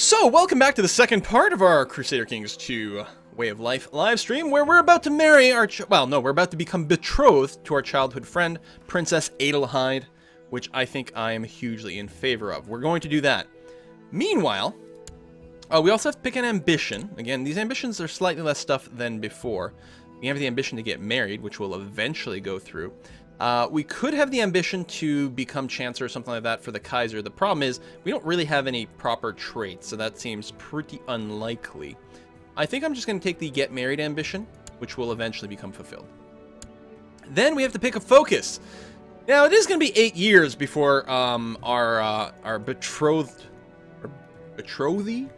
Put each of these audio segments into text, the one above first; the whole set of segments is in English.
So, welcome back to the second part of our Crusader Kings 2 Way of Life live stream, where we're about to marry our we're about to become betrothed to our childhood friend, Princess Adelheid, which I think I am hugely in favor of. We're going to do that. Meanwhile, we also have to pick an ambition. Again, these ambitions are slightly less stuff than before. We have the ambition to get married, which we'll eventually go through. We could have the ambition to become Chancellor or something like that for the Kaiser. The problem is, we don't really have any proper traits, so that seems pretty unlikely. I think I'm just going to take the Get Married ambition, which will eventually become fulfilled. Then we have to pick a focus. Now, it is going to be 8 years before our betrothed... betrothee?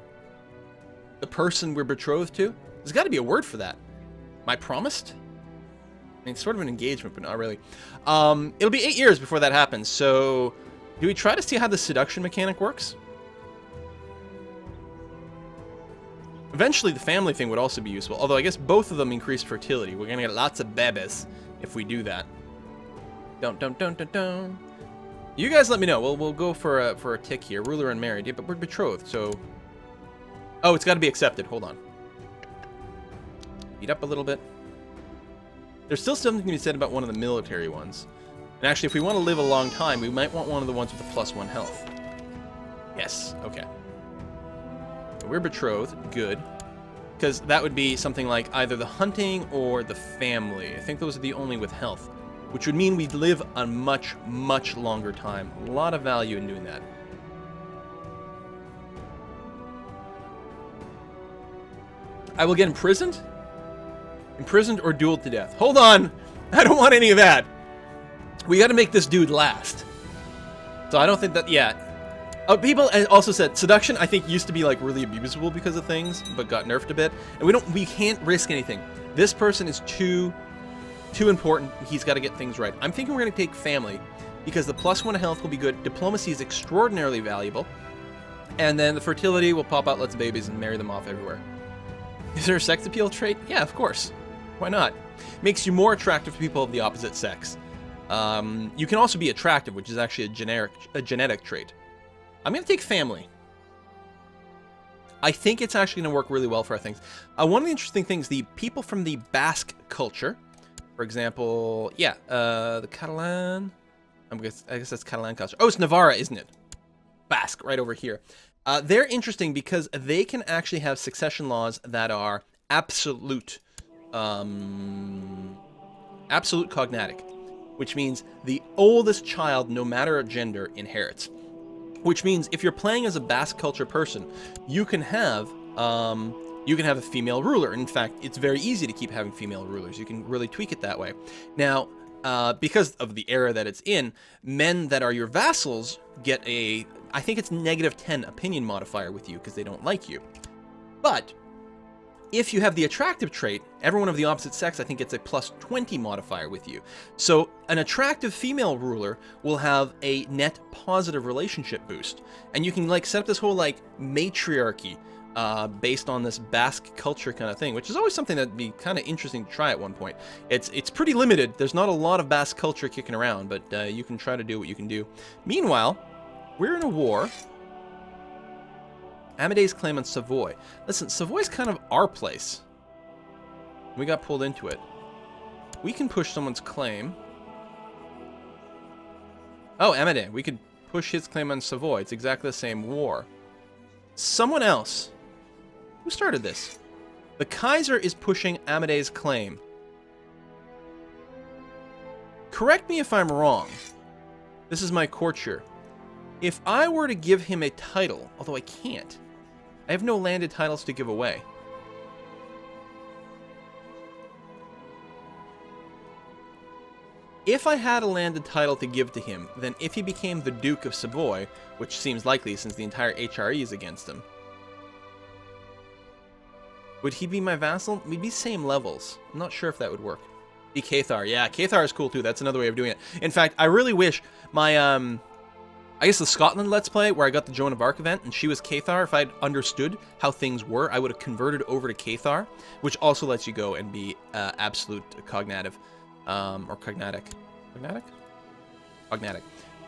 The person we're betrothed to? There's got to be a word for that. Am I promised? I mean, sort of an engagement, but not really. It'll be 8 years before that happens, so do we try to see how the seduction mechanic works? Eventually, the family thing would also be useful, although I guess both of them increase fertility. We're going to get lots of bebes if we do that. Don't. You guys let me know. We'll go for a tick here. Ruler and married. Yeah, but we're betrothed, so... Oh, it's got to be accepted. Hold on. Beat up a little bit. There's still something to be said about one of the military ones. And actually, if we want to live a long time, we might want one of the ones with the +1 health. Yes, okay. So we're betrothed, good. Because that would be something like either the hunting or the family. I think those are the only with health. Which would mean we'd live a much, much longer time. A lot of value in doing that. I will get imprisoned? Imprisoned or dueled to death. Hold on! I don't want any of that! We gotta make this dude last. So I don't think that... Yeah. People also said, seduction, I think, used to be, like, really abusable because of things, but got nerfed a bit. And we can't risk anything. This person is too important. He's got to get things right. I'm thinking we're gonna take family, because the +1 health will be good. Diplomacy is extraordinarily valuable. And then the fertility will pop out lots of babies and marry them off everywhere. Is there a sex appeal trait? Yeah, of course. Why not? Makes you more attractive to people of the opposite sex. You can also be attractive, which is actually a genetic trait. I'm going to take family. I think it's actually going to work really well for our things. One of the interesting things, the people from the Basque culture, for example, yeah, the Catalan, I guess that's Catalan culture. Oh, it's Navarra, isn't it? Basque, right over here. They're interesting because they can actually have succession laws that are absolute cognatic, which means the oldest child, no matter gender, inherits. Which means if you're playing as a Basque culture person, you can have a female ruler. In fact, it's very easy to keep having female rulers. You can really tweak it that way. Now, because of the era that it's in, men that are your vassals get a, I think it's -10 opinion modifier with you because they don't like you. But if you have the attractive trait, everyone of the opposite sex, I think, gets a +20 modifier with you. So an attractive female ruler will have a net positive relationship boost. And you can, like, set up this whole, like, matriarchy based on this Basque culture kind of thing, which is always something that'd be kind of interesting to try at one point. It's pretty limited. There's not a lot of Basque culture kicking around, but you can try to do what you can do. Meanwhile, we're in a war. Amadei's claim on Savoy. Listen, Savoy's kind of our place. We got pulled into it. We can push someone's claim. Oh, Amadei. We could push his claim on Savoy. It's exactly the same war. Someone else. Who started this? The Kaiser is pushing Amadei's claim. Correct me if I'm wrong. This is my courtier. If I were to give him a title, although I can't, I have no landed titles to give away. If I had a landed title to give to him, then if he became the Duke of Savoy, which seems likely since the entire HRE is against him, would he be my vassal? We'd be same levels. I'm not sure if that would work. Be Cathar. Yeah, Cathar is cool too. That's another way of doing it. In fact, I really wish my, I guess the Scotland Let's Play, where I got the Joan of Arc event, and she was Cathar, if I'd understood how things were, I would have converted over to Cathar, which also lets you go and be absolute cognative, or cognatic. Cognatic? Cognatic.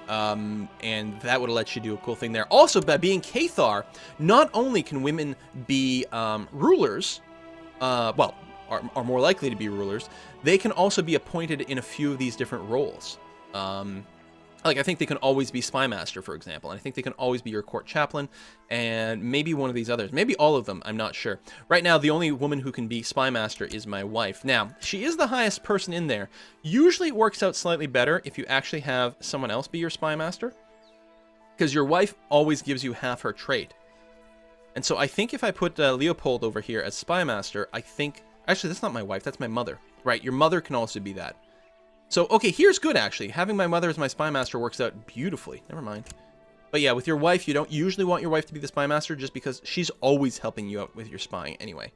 And that would let you do a cool thing there. Also, by being Cathar, not only can women be rulers, well, are more likely to be rulers, they can also be appointed in a few of these different roles. Like, I think they can always be spy master, for example, and I think they can always be your court chaplain, and maybe one of these others. Maybe all of them, I'm not sure. Right now, the only woman who can be spy master is my wife. Now, she is the highest person in there. Usually it works out slightly better if you actually have someone else be your spy master, because your wife always gives you half her trade. And so I think if I put Leopold over here as spy master, I think... Actually, that's not my wife, that's my mother. Right, your mother can also be that. So, okay, here's good, actually. Having my mother as my spy master works out beautifully. Never mind. But yeah, with your wife, you don't usually want your wife to be the spy master just because she's always helping you out with your spying anyway.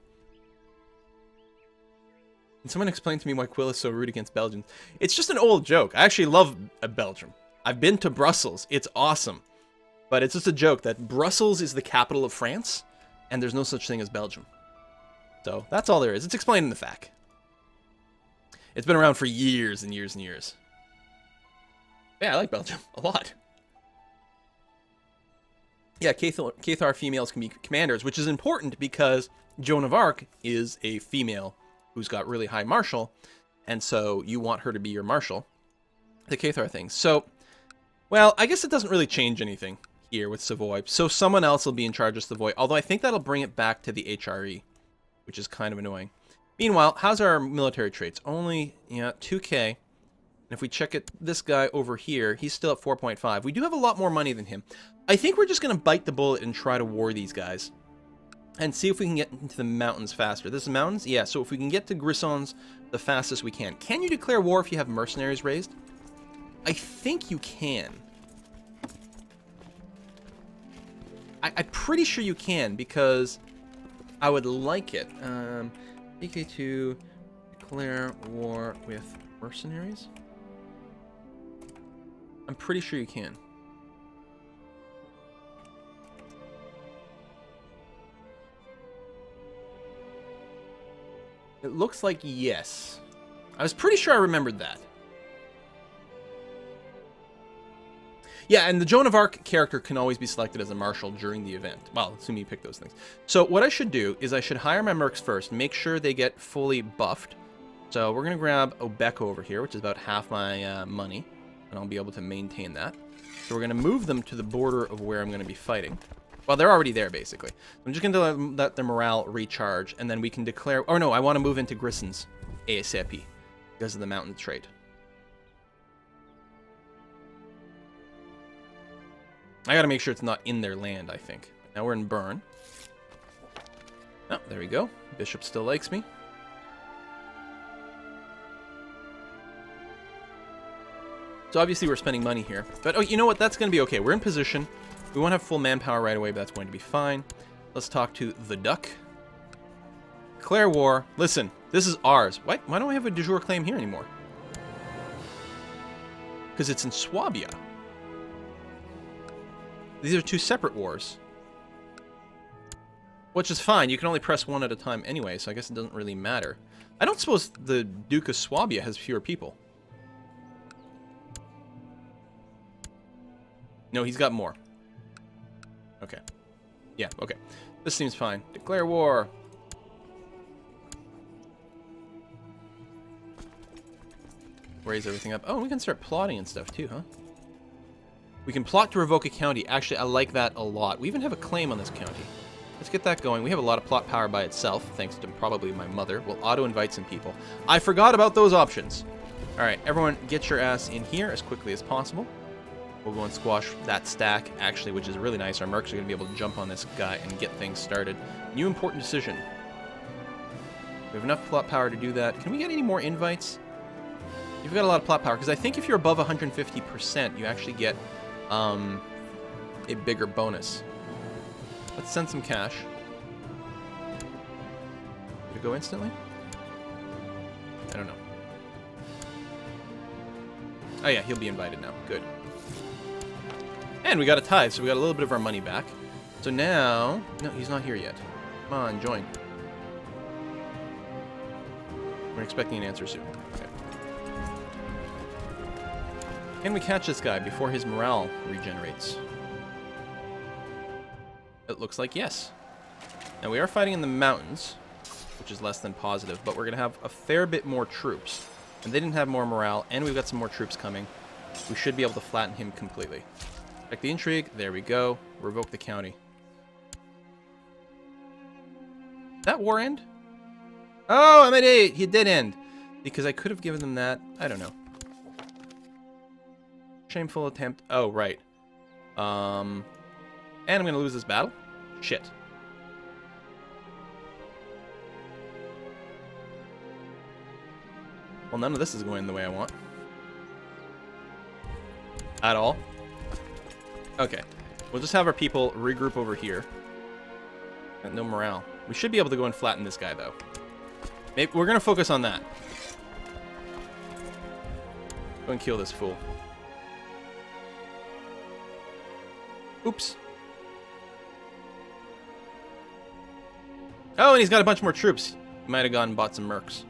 Can someone explain to me why Quill is so rude against Belgians? It's just an old joke. I actually love Belgium. I've been to Brussels. It's awesome. But it's just a joke that Brussels is the capital of France, and there's no such thing as Belgium. So, that's all there is. It's explained in the FAQ. It's been around for years and years and years. Yeah, I like Belgium a lot. Yeah, Cathar females can be commanders, which is important because Joan of Arc is a female who's got really high martial, and so you want her to be your marshal. The Cathar thing. So, well, I guess it doesn't really change anything here with Savoy. So someone else will be in charge of Savoy, although I think that'll bring it back to the HRE, which is kind of annoying. Meanwhile, how's our military traits? Only, yeah, 2k. And if we check it, this guy over here, he's still at 4.5. We do have a lot more money than him. I think we're just going to bite the bullet and try to war these guys. And see if we can get into the mountains faster. This is mountains? Yeah, so if we can get to Grissons the fastest we can. Can you declare war if you have mercenaries raised? I think you can. I'm pretty sure you can, because I would like it. DK2, declare war with mercenaries? I'm pretty sure you can. It looks like yes. I was pretty sure I remembered that. Yeah, and the Joan of Arc character can always be selected as a marshal during the event. Well, assuming you pick those things. So what I should do is I should hire my mercs first, make sure they get fully buffed. So we're going to grab Obeko over here, which is about half my money, and I'll be able to maintain that. So we're going to move them to the border of where I'm going to be fighting. Well, they're already there, basically. I'm just going to let their morale recharge, and then we can declare... Oh, no, I want to move into Grissons ASAP because of the mountain trait. I gotta make sure it's not in their land, I think. Now we're in Bern. Oh, there we go. Bishop still likes me. So obviously we're spending money here. But, oh, you know what? That's gonna be okay. We're in position. We won't have full manpower right away, but that's going to be fine. Let's talk to the Duck. Declare war. Listen, this is ours. Why don't we have a de jure claim here anymore? Because it's in Swabia. These are two separate wars. Which is fine. You can only press one at a time anyway, so I guess it doesn't really matter. I don't suppose the Duke of Swabia has fewer people. No, he's got more. Okay. Yeah, okay. This seems fine. Declare war. Raise everything up. Oh, we can start plotting and stuff too, huh? We can plot to revoke a county. Actually, I like that a lot. We even have a claim on this county. Let's get that going. We have a lot of plot power by itself, thanks to probably my mother. We'll auto-invite some people. I forgot about those options. Alright, everyone get your ass in here as quickly as possible. We'll go and squash that stack, actually, which is really nice. Our mercs are going to be able to jump on this guy and get things started. New important decision. We have enough plot power to do that. Can we get any more invites? You've got a lot of plot power, because I think if you're above 150%, you actually get a bigger bonus. Let's send some cash. Did it go instantly? I don't know. Oh yeah, he'll be invited now. Good. And we got a tithe, so we got a little bit of our money back. So now... No, he's not here yet. Come on, join. We're expecting an answer soon. Okay. Can we catch this guy before his morale regenerates? It looks like yes. Now we are fighting in the mountains, which is less than positive, but we're going to have a fair bit more troops. And they didn't have more morale, and we've got some more troops coming. We should be able to flatten him completely. Check the intrigue. There we go. Revoke the county. Did that war end? Oh, I'm at 8. He did end. Because I could have given them that. I don't know. Shameful attempt. Oh, right. And I'm going to lose this battle? Shit. Well, none of this is going the way I want. At all. Okay. We'll just have our people regroup over here. Got no morale. We should be able to go and flatten this guy, though. Maybe we're going to focus on that. Go and kill this fool. Oops. Oh, and he's got a bunch more troops. He might have gone and bought some mercs.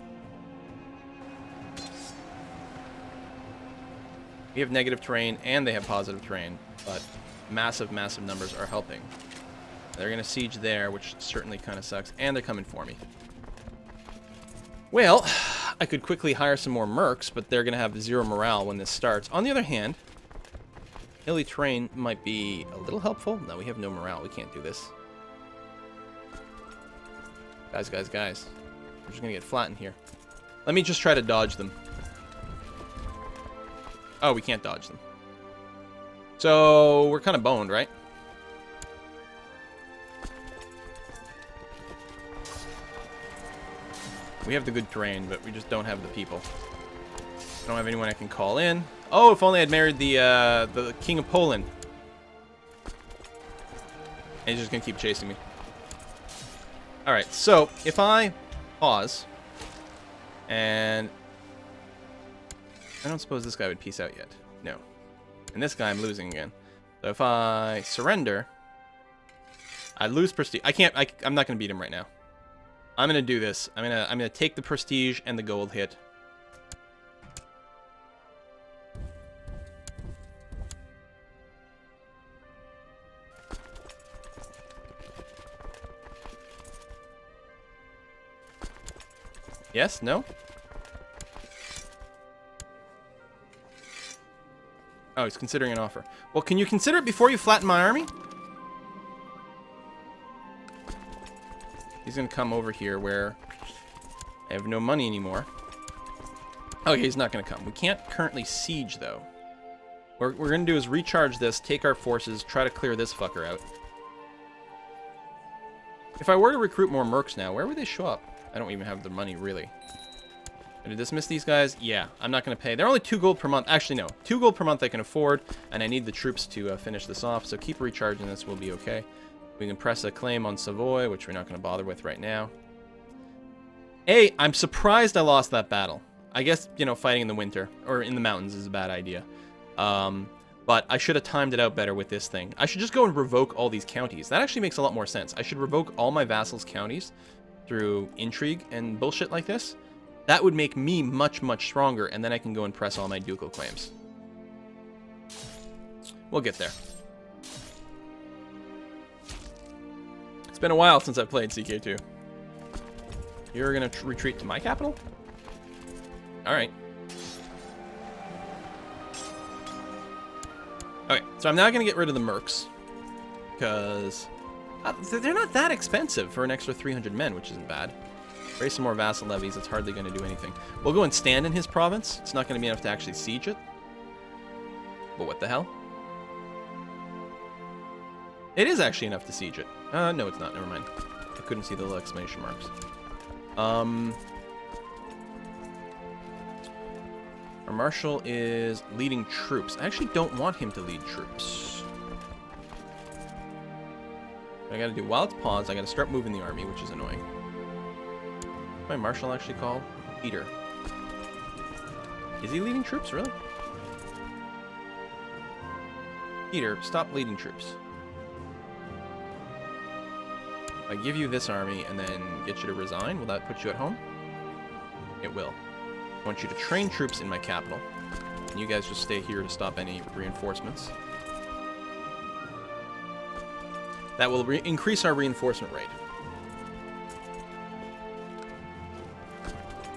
We have negative terrain, and they have positive terrain, but massive, massive numbers are helping. They're going to siege there, which certainly kind of sucks, and they're coming for me. Well, I could quickly hire some more mercs, but they're going to have 0 morale when this starts. On the other hand, hilly terrain might be a little helpful. No, we have no morale. We can't do this. Guys. We're just going to get flattened here. Let me just try to dodge them. Oh, we can't dodge them. So, we're kind of boned, right? We have the good terrain, but we just don't have the people. Don't have anyone I can call in. Oh, if only I'd married the King of Poland. And he's just going to keep chasing me. Alright, so if I pause, and I don't suppose this guy would peace out yet. No. And this guy I'm losing again. So if I surrender, I lose prestige. I'm not going to beat him right now. I'm going to do this. I'm going to take the prestige and the gold hit. Yes? No? Oh, he's considering an offer. Well, can you consider it before you flatten my army? He's going to come over here where I have no money anymore. Okay, he's not going to come. We can't currently siege, though. What we're going to do is recharge this, take our forces, try to clear this fucker out. If I were to recruit more mercs now, where would they show up? I don't even have the money, really. Going to dismiss these guys? Yeah, I'm not going to pay. They're only 2 gold per month. Actually, no. 2 gold per month I can afford, and I need the troops to finish this off, so keep recharging this. We'll be okay. We can press a claim on Savoy, which we're not going to bother with right now. Hey, I'm surprised I lost that battle. I guess, you know, fighting in the winter, or in the mountains is a bad idea. But I should have timed it out better with this thing. I should just go and revoke all these counties. That actually makes a lot more sense. I should revoke all my vassals' counties through intrigue and bullshit like this. That would make me much, much stronger, and then I can go and press all my ducal claims. We'll get there. It's been a while since I've played CK2. You're going to retreat to my capital? Alright. Okay, so I'm now going to get rid of the mercs. Because they're not that expensive for an extra 300 men, which isn't bad. Raise some more vassal levies, it's hardly going to do anything. We'll go and stand in his province. It's not going to be enough to actually siege it. But what the hell? It is actually enough to siege it. No, it's not. Never mind. I couldn't see the little exclamation marks. Our marshal is leading troops. I actually don't want him to lead troops. What I gotta do, while it's paused, I gotta start moving the army, which is annoying. What's my marshal actually called? Peter. Is he leading troops, really? Peter, stop leading troops. I give you this army and then get you to resign, will that put you at home? It will. I want you to train troops in my capital. And you guys just stay here to stop any reinforcements. That will increase our reinforcement rate.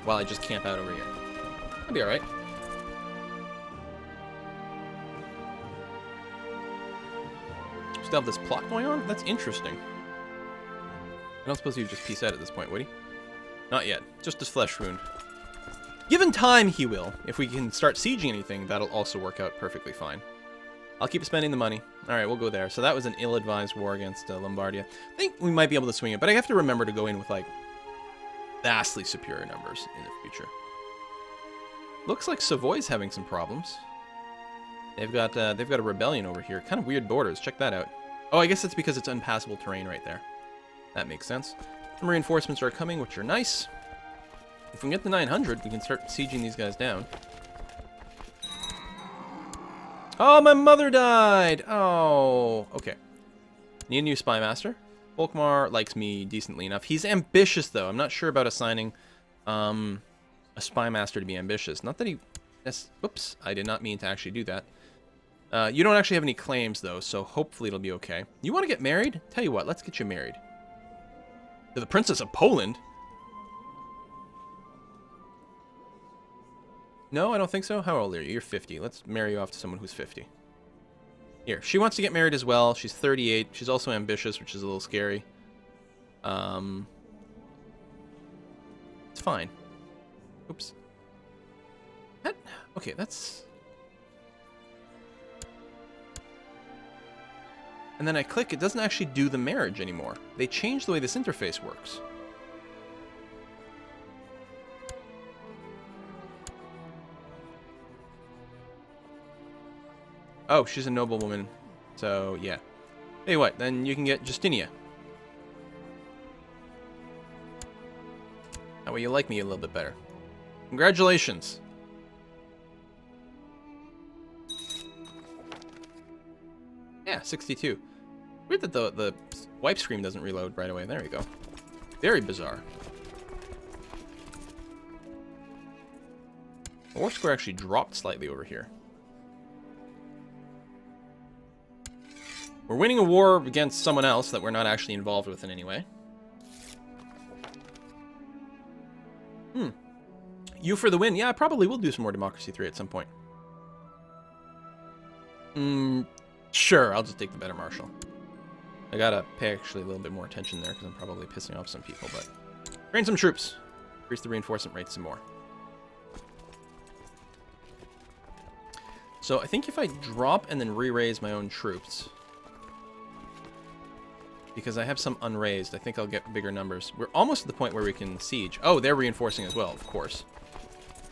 While I just camp out over here. That'll be alright. Still have this plot going on? That's interesting. I don't suppose he'd just peace out at this point, would he? Not yet. Just his flesh wound. Given time, he will. If we can start sieging anything, that'll also work out perfectly fine. I'll keep spending the money. Alright, we'll go there. So that was an ill-advised war against Lombardy. I think we might be able to swing it, but I have to remember to go in with, like, vastly superior numbers in the future. Looks like Savoy's having some problems. They've got a rebellion over here. Kind of weird borders. Check that out. Oh, I guess it's because it's unpassable terrain right there. That makes sense. Some reinforcements are coming, which are nice. If we can get to 900, we can start sieging these guys down. Oh, my mother died! Oh, okay. Need a new spy master. Volkmar likes me decently enough. He's ambitious, though. I'm not sure about assigning a spy master to be ambitious. Not that he... Oops, I did not mean to actually do that. You don't actually have any claims, though, so hopefully it'll be okay. You want to get married? Tell you what, let's get you married. To the Princess of Poland? No, I don't think so. How old are you? You're 50. Let's marry you off to someone who's 50. Here, she wants to get married as well. She's 38. She's also ambitious, which is a little scary. It's fine. Oops. That, okay, that's... And then I click, it doesn't actually do the marriage anymore. They changed the way this interface works. Oh, she's a noblewoman. So, yeah. Hey, what? Then you can get Justinia. That way you like me a little bit better. Congratulations. Yeah, 62. Weird that the wipe screen doesn't reload right away. There we go. Very bizarre. The war score actually dropped slightly over here. We're winning a war against someone else that we're not actually involved with in any way. You for the win. Yeah, I probably will do some more Democracy 3 at some point. Sure, I'll just take the better Marshal. I gotta pay actually a little bit more attention there because I'm probably pissing off some people, but... Train some troops. Increase the reinforcement rate some more. So I think if I drop and then re-raise my own troops... Because I have some unraised, I think I'll get bigger numbers. We're almost at the point where we can siege. Oh, they're reinforcing as well, of course.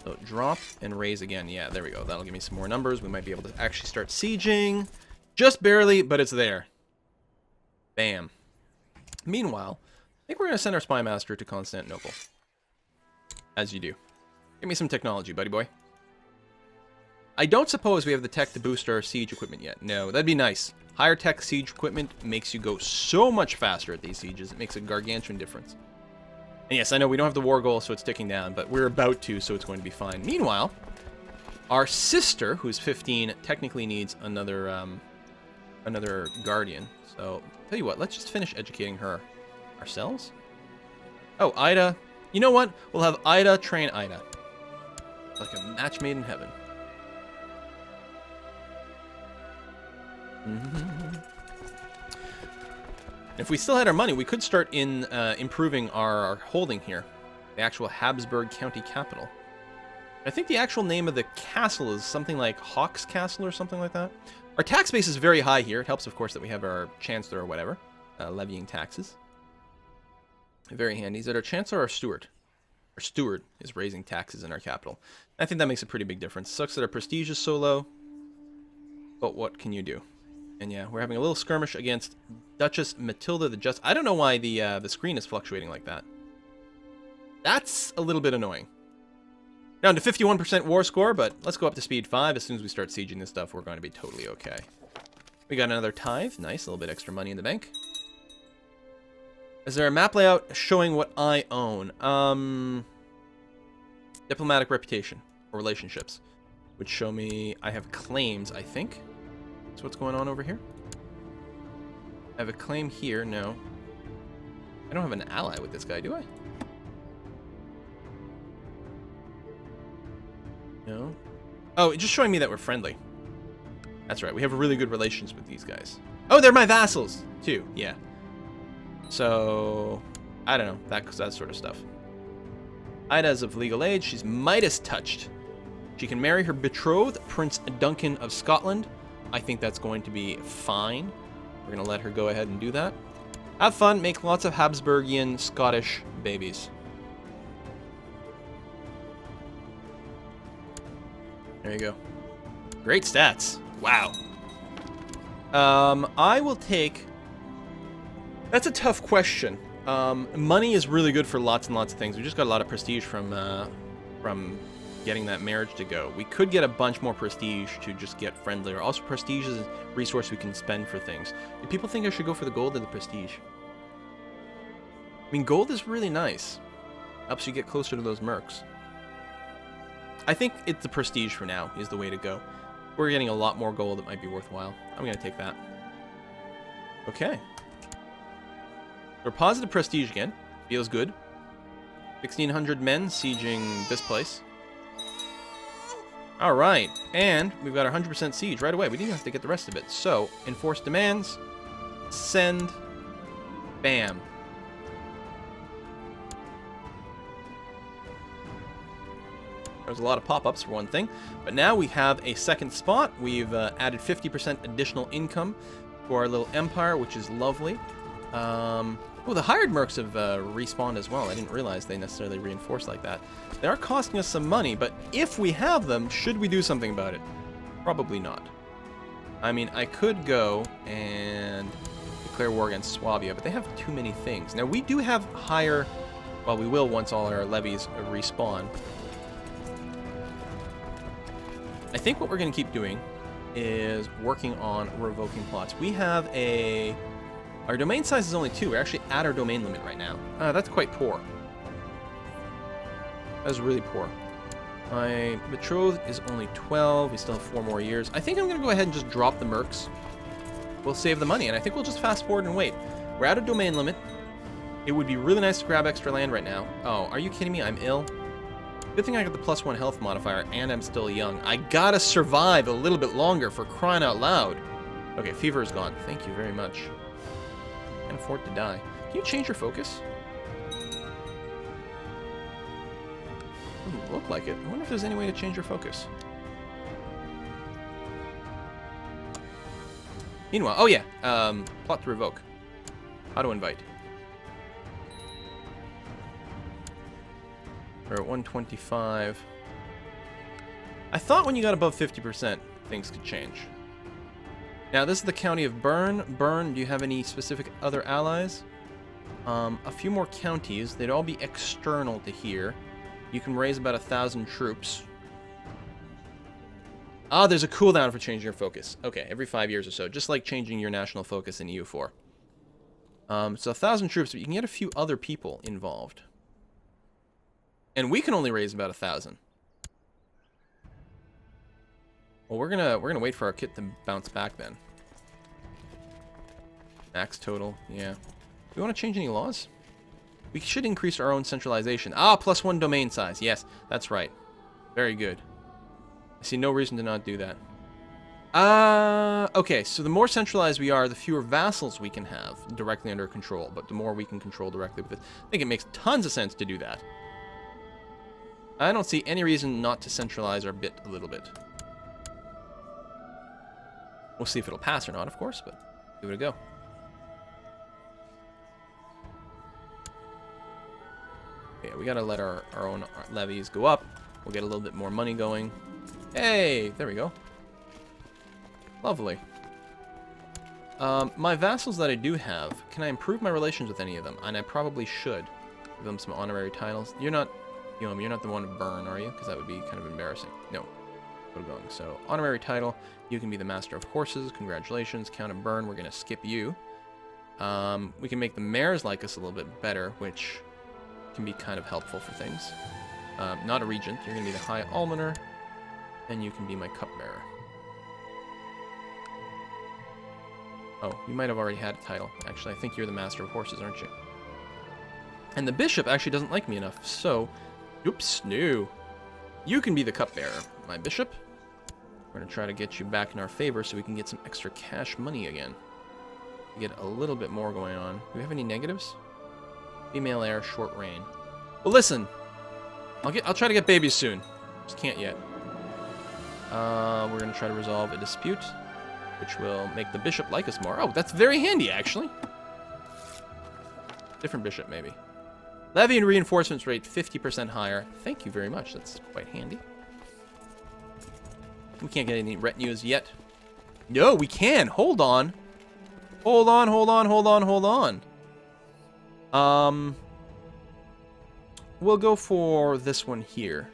So drop and raise again. Yeah, there we go. That'll give me some more numbers. We might be able to actually start sieging. Just barely, but it's there. Bam. Meanwhile, I think we're going to send our spy master to Constantinople. As you do. Give me some technology, buddy boy. I don't suppose we have the tech to boost our siege equipment yet. No, that'd be nice. Higher tech siege equipment makes you go so much faster at these sieges. It makes a gargantuan difference. And yes, I know we don't have the war goal, so it's ticking down, but we're about to, so it's going to be fine. Meanwhile, our sister, who's 15, technically needs another another guardian. So, tell you what, let's just finish educating her ourselves. Oh, Ida. You know what? We'll have Ida train Ida. It's like a match made in heaven. If we still had our money, we could start in improving our holding here. The actual Habsburg county capital. I think the actual name of the castle is something like Hawks Castle or something like that. Our tax base is very high here. It helps, of course, that we have our chancellor or whatever levying taxes. Very handy. Is it our chancellor or our steward? Our steward is raising taxes in our capital. I think that makes a pretty big difference. Sucks that our prestige is so low, but what can you do? And yeah, we're having a little skirmish against Duchess Matilda the Just. I don't know why the screen is fluctuating like that. That's a little bit annoying. Down to 51% war score, but let's go up to speed 5. As soon as we start sieging this stuff, we're going to be totally okay. We got another tithe. Nice, a little bit extra money in the bank. Is there a map layout showing what I own? Diplomatic reputation or relationships. which show me I have claims, I think. That's what's going on over here. I have a claim here. No. I don't have an ally with this guy, do I? No. Oh, it's just showing me that we're friendly. That's right. We have really good relations with these guys. Oh, they're my vassals, too. Yeah. So, I don't know. That sort of stuff. Ida's of legal age. She's Midas touched. She can marry her betrothed, Prince Duncan of Scotland. I think that's going to be fine. We're going to let her go ahead and do that. Have fun. Make lots of Habsburgian Scottish babies. There you go. Great stats. Wow. I will take... That's a tough question. Money is really good for lots and lots of things. We just got a lot of prestige from getting that marriage to go. We could get a bunch more prestige to just get friendlier. Also, prestige is a resource we can spend for things. Do people think I should go for the gold or the prestige? I mean, gold is really nice. Helps you get closer to those mercs. I think it's the prestige for now is the way to go. We're getting a lot more gold that might be worthwhile. I'm going to take that. Okay. We're positive prestige again. Feels good. 1,600 men sieging this place. All right. And we've got our 100% siege right away. We didn't have to get the rest of it. So, enforce demands. Send. Bam. There's a lot of pop-ups for one thing, but now we have a second spot. We've added 50% additional income to our little empire, which is lovely. Oh, the hired mercs have respawned as well. I didn't realize they necessarily reinforce like that. They are costing us some money, but if we have them, should we do something about it? Probably not. I mean, I could go and declare war against Swabia, but they have too many things. Now, we do have higher... Well, we will once all our levies respawn. I think what we're going to keep doing is working on revoking plots. We have a... Our domain size is only 2. We're actually at our domain limit right now. That's quite poor. That's really poor. My betrothed is only 12. We still have 4 more years. I think I'm going to go ahead and just drop the mercs. We'll save the money, and I think we'll just fast forward and wait. We're at a domain limit. It would be really nice to grab extra land right now. Oh, are you kidding me? I'm ill. Good thing I got the +1 health modifier, and I'm still young. I gotta survive a little bit longer, for crying out loud. Okay, fever is gone. Thank you very much. Can't afford to die. Can you change your focus? Doesn't look like it. I wonder if there's any way to change your focus. Meanwhile, oh yeah, plot to revoke. How to invite. We're at 125. I thought when you got above 50%, things could change. Now, this is the county of Bern. Bern, do you have any specific other allies? A few more counties. They'd all be external to here. You can raise about 1,000 troops. Ah, there's a cooldown for changing your focus. Okay, every 5 years or so, just like changing your national focus in EU4. So 1,000 troops, but you can get a few other people involved. And we can only raise about 1,000. Well, we're gonna wait for our kit to bounce back then. Max total, yeah. Do we want to change any laws? We should increase our own centralization. Ah, +1 domain size. Yes, that's right. Very good. I see no reason to not do that. Okay, so the more centralized we are, the fewer vassals we can have directly under control, but the more we can control directly with it. I think it makes tons of sense to do that. I don't see any reason not to centralize our bit a little bit. We'll see if it'll pass or not, of course, but give it a go. Yeah, we gotta let our own levies go up. We'll get a little bit more money going. Hey, there we go. Lovely. My vassals that I do have, can I improve my relations with any of them? And I probably should. Give them some honorary titles. You're not the one to Bern, are you? Because that would be kind of embarrassing. No. We're going. So, honorary title. You can be the master of horses. Congratulations. Count of Bern. We're going to skip you. We can make the mayors like us a little bit better, which can be kind of helpful for things. Not a regent. You're going to be the High Almoner. And you can be my cupbearer. Oh, you might have already had a title. Actually, I think you're the master of horses, aren't you? And the bishop actually doesn't like me enough, so... Oops, no. You can be the cupbearer, my bishop. We're going to try to get you back in our favor so we can get some extra cash money again. Get a little bit more going on. Do we have any negatives? Female heir, short reign. Well, listen. I'll try to get babies soon. Just can't yet. We're going to try to resolve a dispute, which will make the bishop like us more. Oh, that's very handy, actually. Different bishop, maybe. Levy and reinforcements rate 50% higher. Thank you very much. That's quite handy. We can't get any retinues yet. No, we can. Hold on. Hold on, hold on, hold on, hold on. We'll go for this one here.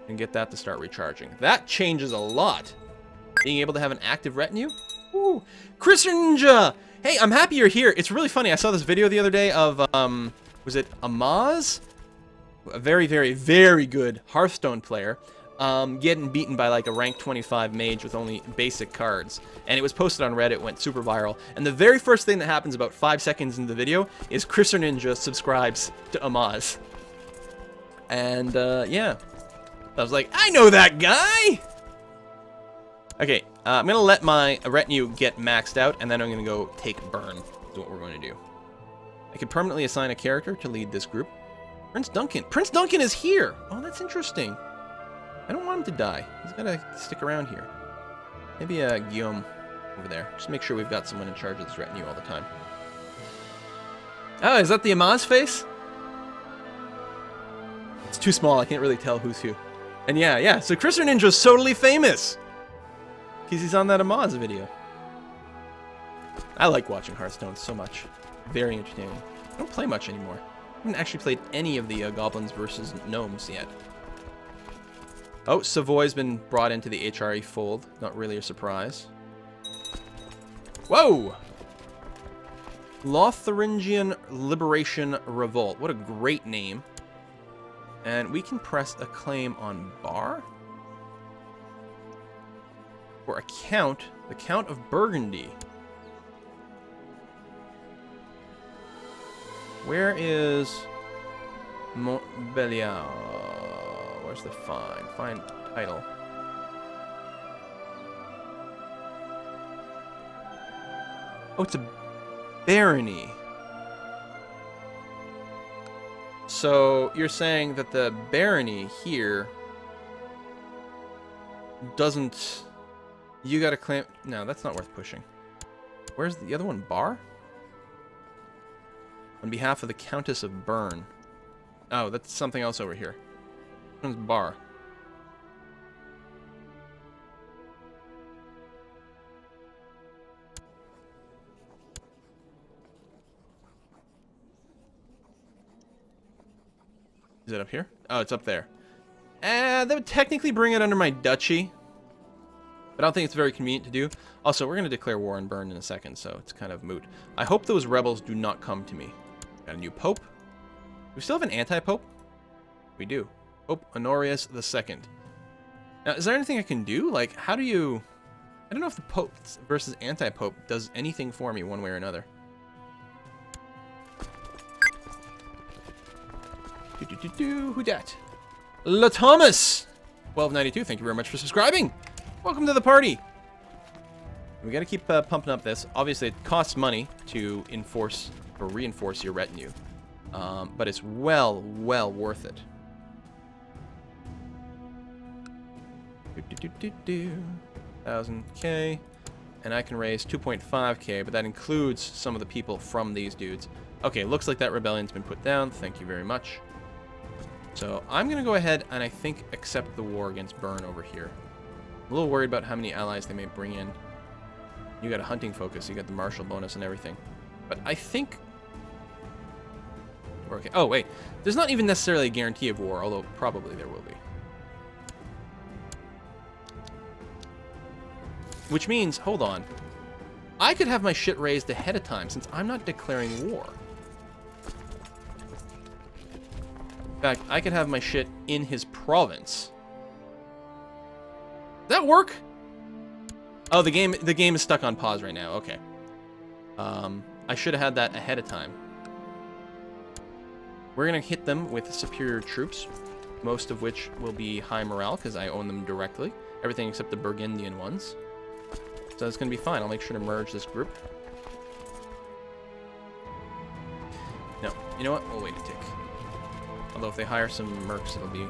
And get that to start recharging. That changes a lot. Being able to have an active retinue. Woo. Chris Ninja! Hey, I'm happy you're here. It's really funny. I saw this video the other day of, was it Amaz? A very, very, very good Hearthstone player. Getting beaten by like a rank 25 mage with only basic cards. And it was posted on Reddit, went super viral. And the very first thing that happens about 5 seconds into the video is Chris Ninja subscribes to Amaz. And, yeah. I was like, I know that guy! Okay, I'm going to let my retinue get maxed out, and then I'm going to go take Bern, is what we're going to do. I can permanently assign a character to lead this group. Prince Duncan. Prince Duncan is here! Oh, that's interesting. I don't want him to die. He's got to stick around here. Maybe Guillaume over there. Just make sure we've got someone in charge of this retinue all the time. Oh, is that the Amaz face? It's too small. I can't really tell who's who. And yeah. So Crusader Ninja's totally famous. Because he's on that Amaz video. I like watching Hearthstone so much. Very entertaining. I don't play much anymore. I haven't actually played any of the Goblins versus Gnomes yet. Oh, Savoy's been brought into the HRE fold. Not really a surprise. Whoa! Lotharingian Liberation Revolt. What a great name. And we can press a claim on Bar. For a count, the Count of Burgundy. Where is Montbéliard? Where's the fine? Fine title. Oh, it's a barony. So you're saying that the barony here doesn't... You gotta claim... No, that's not worth pushing. Where's the other one? Bar? On behalf of the Countess of Bern. Oh, that's something else over here. Which one's Bar? Is it up here? Oh, it's up there. That would technically bring it under my duchy. But I don't think it's very convenient to do. Also, we're going to declare war on Bern in a second, so it's kind of moot. I hope those rebels do not come to me. Got a new pope. Do we still have an anti-pope? We do. Pope Honorius II. Now, is there anything I can do? Like, how do you... I don't know if the pope versus anti-pope does anything for me one way or another. Who dat? La Thomas! 1292, thank you very much for subscribing! Welcome to the party! We gotta keep pumping up this. Obviously, it costs money to enforce or reinforce your retinue. But it's well worth it. 1000k. And I can raise 2.5k, but that includes some of the people from these dudes. Okay, looks like that rebellion's been put down. Thank you very much. So I'm going to go ahead and I think accept the war against Bern over here. I'm a little worried about how many allies they may bring in. You got a hunting focus, you got the martial bonus and everything. But I think... we're okay. Oh, wait. There's not even necessarily a guarantee of war, although probably there will be. Which means, hold on. I could have my shit raised ahead of time since I'm not declaring war. In fact, I could have my shit in his province. that work? Oh, the game is stuck on pause right now. Okay. I should have had that ahead of time. We're gonna hit them with superior troops, most of which will be high morale because I own them directly. Everything except the Burgundian ones. So it's gonna be fine. I'll make sure to merge this group. No, you know what? We'll wait a tick. Although if they hire some mercs, it'll be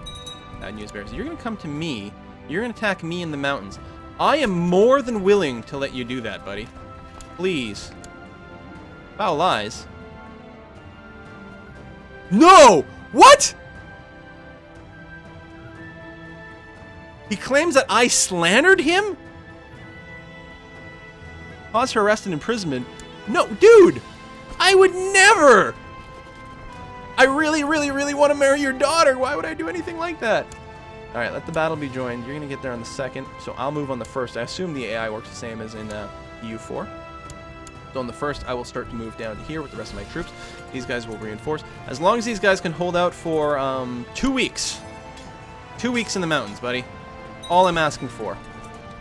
bad news bears. You're gonna come to me. You're gonna attack me in the mountains. I am more than willing to let you do that, buddy. Please. Foul lies. No! What? He claims that I slandered him? Cause for arrest and imprisonment? No, dude! I would never! I really, really, really want to marry your daughter. Why would I do anything like that? Alright, let the battle be joined. You're going to get there on the 2nd, so I'll move on the 1st. I assume the AI works the same as in EU4. So on the 1st, I will start to move down to here with the rest of my troops. These guys will reinforce. As long as these guys can hold out for 2 weeks. 2 weeks in the mountains, buddy. All I'm asking for.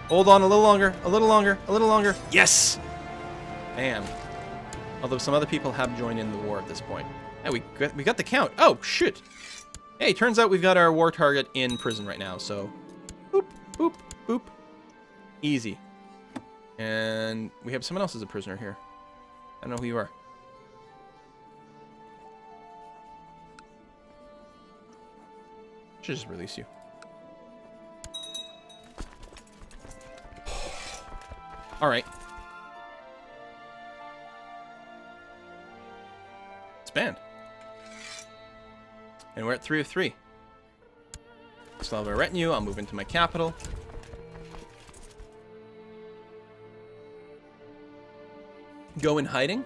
Hold on a little longer, a little longer, a little longer. Yes! Bam. Although some other people have joined in the war at this point. Hey, we got the count. Oh, shit. Hey, turns out we've got our war target in prison right now, so... Boop, boop, boop. Easy. And we have someone else as a prisoner here. I don't know who you are. Should just release you. Alright. It's banned. And we're at 3 of 3. Still have a retinue. I'll move into my capital. Go in hiding.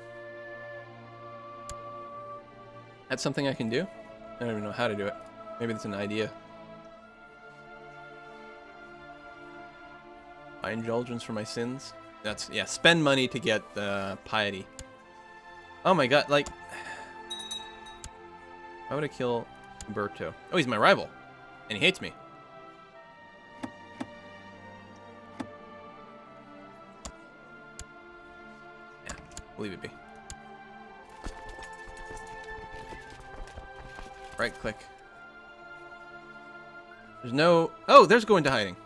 That's something I can do. I don't even know how to do it. Maybe that's an idea. Buy indulgence for my sins. That's, yeah, spend money to get piety. Oh my god, like... Why would I kill Umberto? Oh, he's my rival. And he hates me. Yeah, leave it be. Right click. There's no... Oh, there's go into hiding.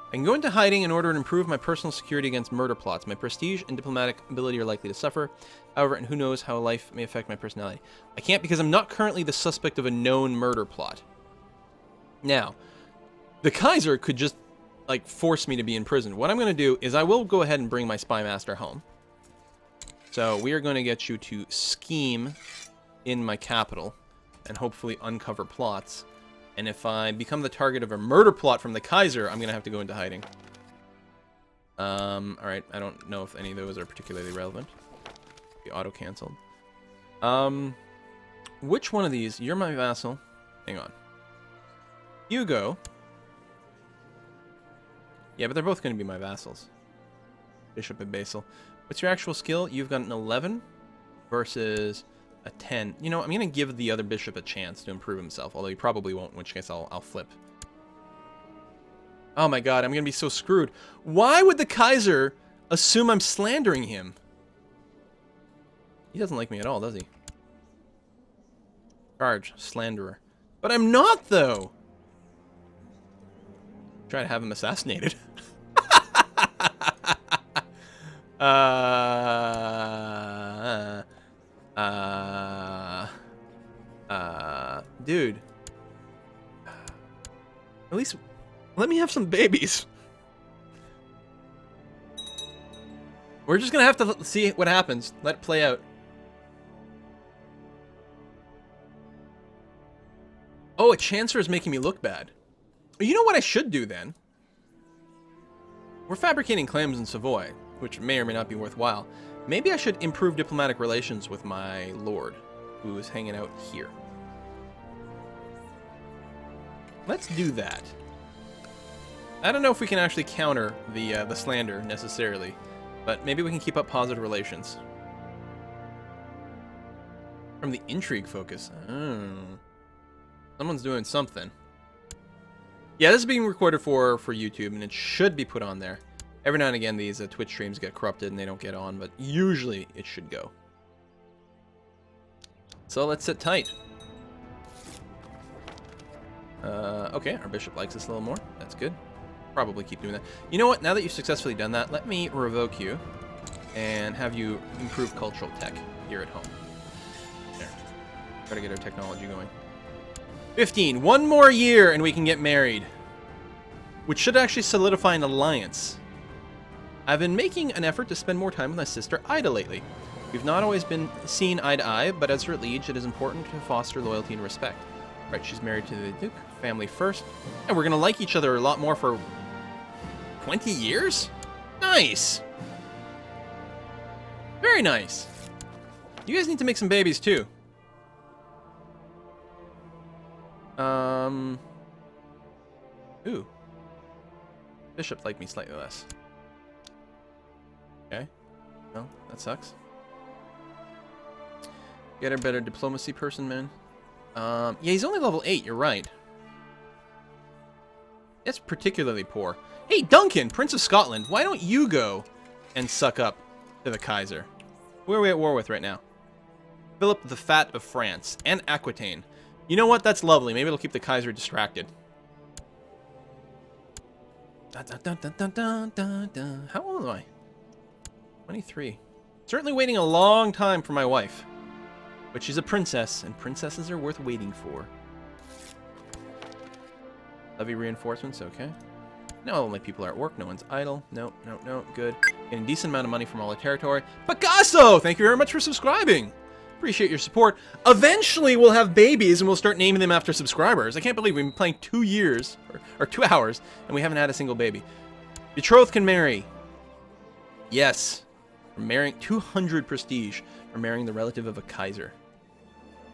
I can go into hiding in order to improve my personal security against murder plots. My prestige and diplomatic ability are likely to suffer. However, and who knows how life may affect my personality. I can't because I'm not currently the suspect of a known murder plot. Now, the Kaiser could just, like, force me to be in prison. What I'm going to do is I will go ahead and bring my spy master home. So we are going to get you to scheme in my capital and hopefully uncover plots. And if I become the target of a murder plot from the Kaiser, I'm going to have to go into hiding. Alright, I don't know if any of those are particularly relevant. Be auto-cancelled. Which one of these? You're my vassal. Hang on. Hugo. Yeah, but they're both going to be my vassals. Bishop and Basil. What's your actual skill? You've got an 11 versus... a 10. You know, I'm going to give the other bishop a chance to improve himself, although he probably won't, in which case I'll flip. Oh my god, I'm going to be so screwed. Why would the Kaiser assume I'm slandering him? He doesn't like me at all, does he? Charge, slanderer. But I'm not, though! Try to have him assassinated. Dude. At least let me have some babies. We're just gonna have to see what happens. Let it play out. Oh, a Chancellor is making me look bad. You know what I should do then? We're fabricating claims in Savoy, which may or may not be worthwhile. Maybe I should improve diplomatic relations with my lord, who is hanging out here. Let's do that. I don't know if we can actually counter the slander necessarily, but maybe we can keep up positive relations. From the intrigue focus. Oh. Someone's doing something. Yeah, this is being recorded for YouTube, and it should be put on there. Every now and again, these Twitch streams get corrupted and they don't get on, but usually it should go. So let's sit tight. Okay, our bishop likes us a little more. That's good. Probably keep doing that. You know what? Now that you've successfully done that, let me revoke you and have you improve cultural tech here at home. There. Try to get our technology going. 15. One more year and we can get married. Which should actually solidify an alliance. I've been making an effort to spend more time with my sister Ida lately. We've not always been seen eye to eye, but as her liege, it is important to foster loyalty and respect. Right, she's married to the Duke, family first, and we're gonna like each other a lot more for 20 years? Nice! Very nice. You guys need to make some babies too. Ooh. Bishop liked me slightly less. Okay. Well, that sucks. Get a better diplomacy person, man. Yeah, he's only level 8, you're right. That's particularly poor. Hey, Duncan, Prince of Scotland, why don't you go and suck up to the Kaiser? Who are we at war with right now? Philip the Fat of France and Aquitaine. You know what? That's lovely. Maybe it'll keep the Kaiser distracted. Dun, dun, dun, dun, dun, dun, dun. How old am I? 23. Certainly waiting a long time for my wife. But she's a princess, and princesses are worth waiting for. Levy reinforcements, okay. Now all my people are at work, no one's idle. No, no, no, good. Getting a decent amount of money from all the territory. Picasso! Thank you very much for subscribing. Appreciate your support. Eventually we'll have babies and we'll start naming them after subscribers. I can't believe we've been playing 2 years, or 2 hours, and we haven't had a single baby. Betrothed can marry. Yes. We're marrying 200 prestige for marrying the relative of a Kaiser.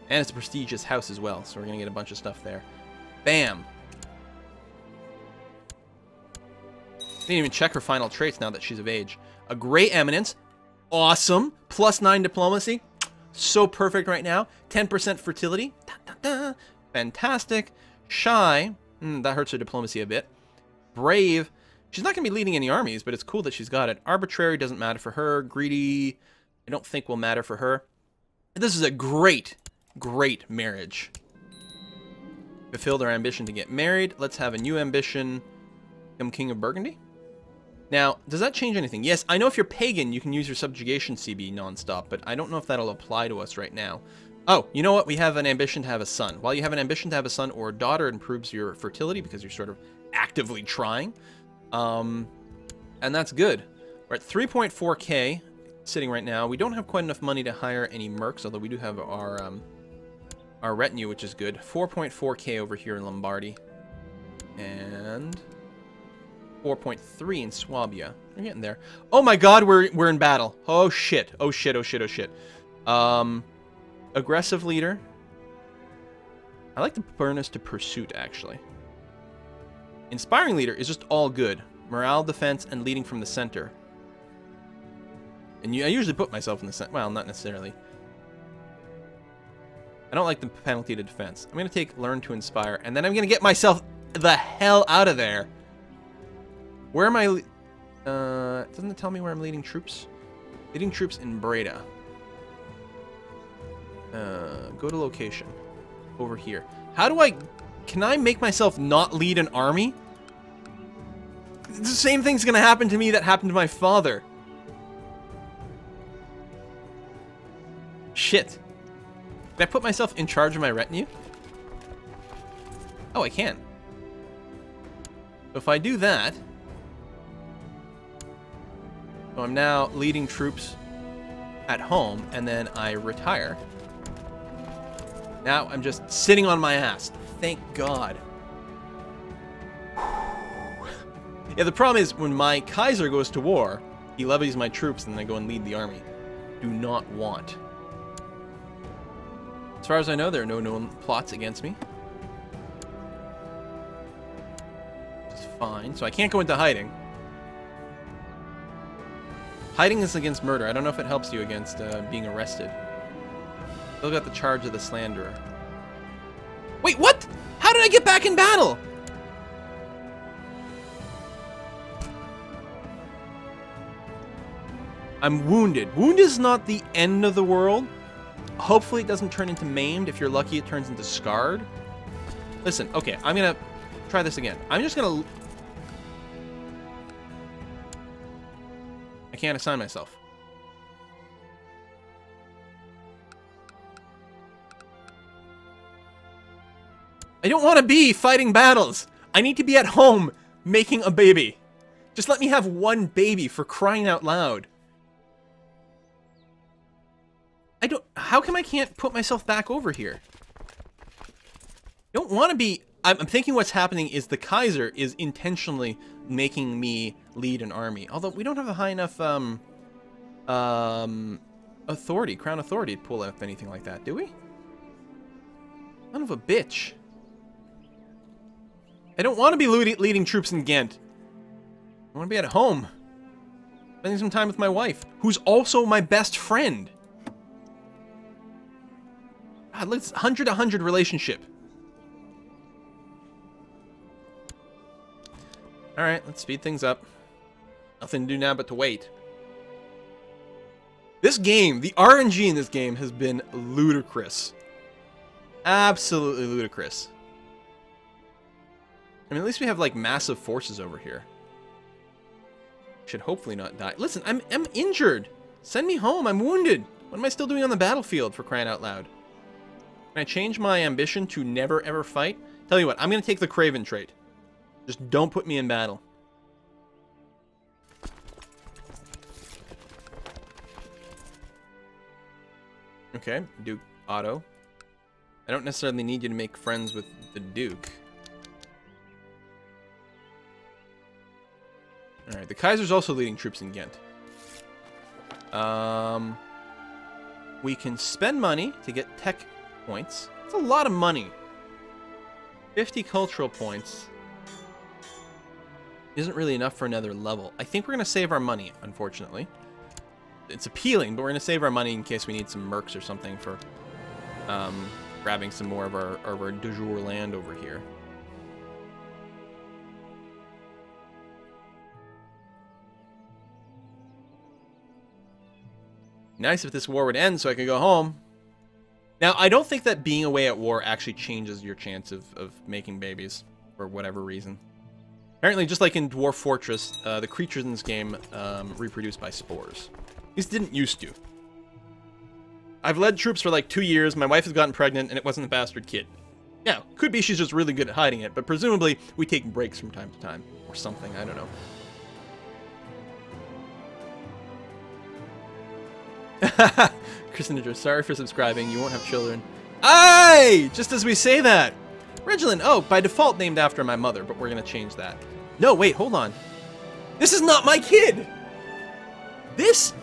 And it's a prestigious house as well, so we're going to get a bunch of stuff there. Bam! Didn't even check her final traits now that she's of age. A great eminence. Awesome. +9 diplomacy. So perfect right now. 10% fertility. Da, da, da. Fantastic. Shy. That hurts her diplomacy a bit. Brave. She's not going to be leading any armies, but it's cool that she's got it. Arbitrary doesn't matter for her. Greedy, I don't think will matter for her. This is a great, great marriage. Fulfilled our ambition to get married. Let's have a new ambition. Become King of Burgundy. Now, does that change anything? Yes, I know if you're pagan, you can use your subjugation CB nonstop, but I don't know if that'll apply to us right now. Oh, you know what? We have an ambition to have a son. While you have an ambition to have a son or a daughter, it improves your fertility because you're sort of actively trying. And that's good. We're at 3.4k sitting right now. We don't have quite enough money to hire any mercs, although we do have our retinue, which is good. 4.4k over here in Lombardy. And 4.3 in Swabia. We're getting there. Oh my god, we're in battle. Oh shit. Oh shit, oh shit, oh shit. Aggressive leader. I like the burnus to pursuit, actually. Inspiring leader is just all good. Morale, defense, and leading from the center. And I usually put myself in the center. Well, not necessarily. I don't like the penalty to defense. I'm going to take learn to inspire, and then I'm going to get myself the hell out of there. Where am I? Doesn't it tell me where I'm leading troops? Leading troops in Breda. Go to location. Over here. How do I... Can I make myself not lead an army? The same thing's gonna happen to me that happened to my father. Shit. Can I put myself in charge of my retinue? Oh, I can. So if I do that... So I'm now leading troops at home, and then I retire. Now I'm just sitting on my ass. Thank God. Yeah, the problem is when my Kaiser goes to war, he levies my troops and then I go and lead the army. Do not want. As far as I know, there are no known plots against me. It's fine. So I can't go into hiding. Hiding is against murder. I don't know if it helps you against being arrested. Still got the charge of the slanderer. Wait, what? How did I get back in battle? I'm wounded. Wound is not the end of the world. Hopefully it doesn't turn into maimed. If you're lucky, it turns into scarred. Listen, okay, I'm gonna try this again. I'm just gonna... I can't assign myself. I don't want to be fighting battles. I need to be at home making a baby. Just let me have one baby, for crying out loud. How come I can't put myself back over here? Don't want to be... I'm thinking what's happening is the Kaiser is intentionally making me lead an army. Although we don't have a high enough authority, crown authority to pull up anything like that, do we? Son of a bitch. I don't want to be leading troops in Ghent. I want to be at home. Spending some time with my wife, who's also my best friend. God, let's 100-100 relationship. Alright, let's speed things up. Nothing to do now but to wait. This game, the RNG in this game has been ludicrous. Absolutely ludicrous. I mean, at least we have, like, massive forces over here. Should hopefully not die. Listen, I'm injured. Send me home. I'm wounded. What am I still doing on the battlefield, for crying out loud? Can I change my ambition to never, ever fight? Tell you what, I'm going to take the Craven trait. Just don't put me in battle. Okay, Duke Otto. I don't necessarily need you to make friends with the Duke. Alright, the Kaiser's also leading troops in Ghent. We can spend money to get tech points. That's a lot of money. 50 cultural points isn't really enough for another level. I think we're going to save our money, unfortunately. It's appealing, but we're going to save our money in case we need some mercs or something for grabbing some more of our du jour land over here. Nice if this war would end so I could go home. Now, I don't think that being away at war actually changes your chance of making babies, for whatever reason. Apparently, just like in Dwarf Fortress, the creatures in this game reproduce by spores. These didn't used to. I've led troops for like 2 years, my wife has gotten pregnant, and it wasn't a bastard kid. Now, could be she's just really good at hiding it, but presumably we take breaks from time to time, or something, I don't know. Crusader, sorry for subscribing. You won't have children. Aye! Just as we say that. Regiland, oh, by default named after my mother, but we're going to change that. No, wait, hold on. This is not my kid! This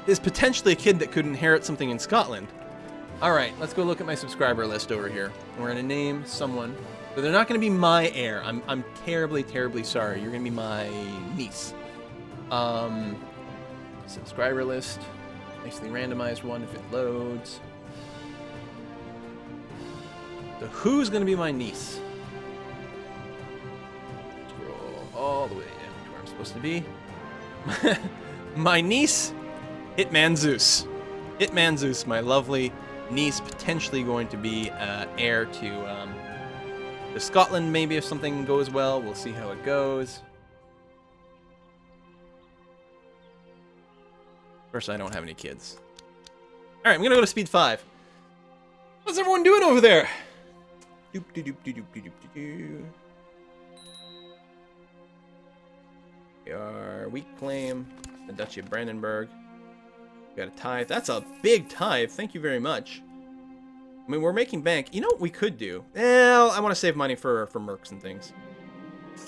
is potentially a kid that could inherit something in Scotland. Alright, let's go look at my subscriber list over here. We're going to name someone. But they're not going to be my heir. I'm terribly, terribly sorry. You're going to be my niece. Subscriber list. Nicely randomized one if it loads. So who's going to be my niece? Scroll all the way down to where I'm supposed to be. My niece, Hitman Zeus. Hitman Zeus, my lovely niece, potentially going to be heir to Scotland, maybe, if something goes well. We'll see how it goes. First, I don't have any kids. Alright, I'm gonna go to speed 5. What's everyone doing over there? Doop doop doop doop doop doop doop. Our weak claim, the Duchy of Brandenburg. We got a tithe. That's a big tithe. Thank you very much. I mean, we're making bank. You know what we could do? Well, I want to save money for mercs and things.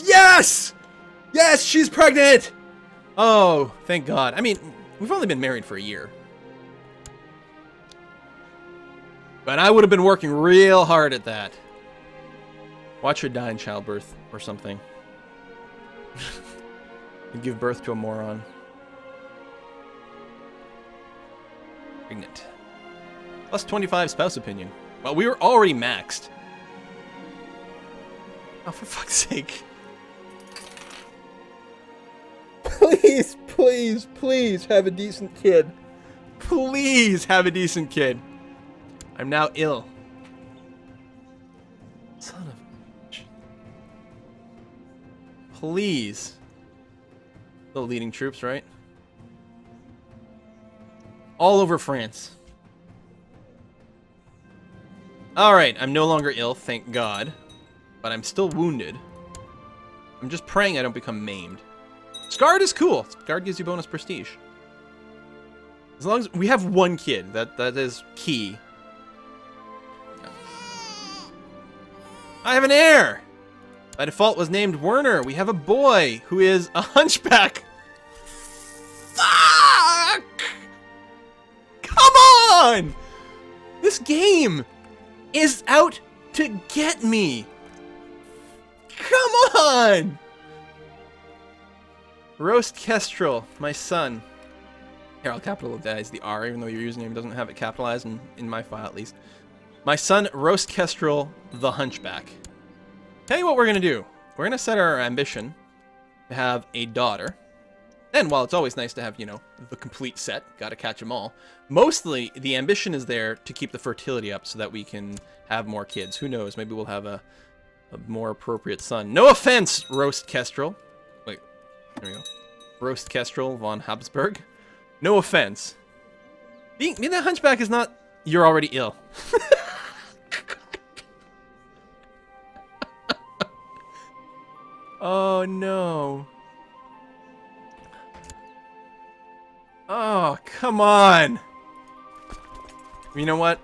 Yes! Yes, she's pregnant! Oh, thank God. I mean, we've only been married for a year. But I would have been working real hard at that. Watch her die in childbirth or something. And give birth to a moron. Pregnant. Plus 25 spouse opinion. Well, we were already maxed. Oh, for fuck's sake. Please put Please, please have a decent kid. Please have a decent kid. I'm now ill. Son of a bitch. Please. Still leading troops, right? All over France. Alright, I'm no longer ill, thank God. But I'm still wounded. I'm just praying I don't become maimed. Scarred is cool. Scarred gives you bonus prestige. As long as we have one kid, that is key. I have an heir! By default was named Werner. We have a boy who is a hunchback. Fuck! Come on! This game is out to get me. Come on! Roast Kestrel, my son. Here, I'll capitalize the R, even though your username doesn't have it capitalized, in my file at least. My son, Roast Kestrel, the Hunchback. Tell you what we're going to do. We're going to set our ambition to have a daughter. And while it's always nice to have, you know, the complete set, gotta catch them all, mostly the ambition is there to keep the fertility up so that we can have more kids. Who knows? Maybe we'll have a more appropriate son. No offense, Roast Kestrel. Wait, there we go. Roast Kestrel von Habsburg. No offense. Being the hunchback is not... You're already ill. Oh, no. Oh, come on. You know what?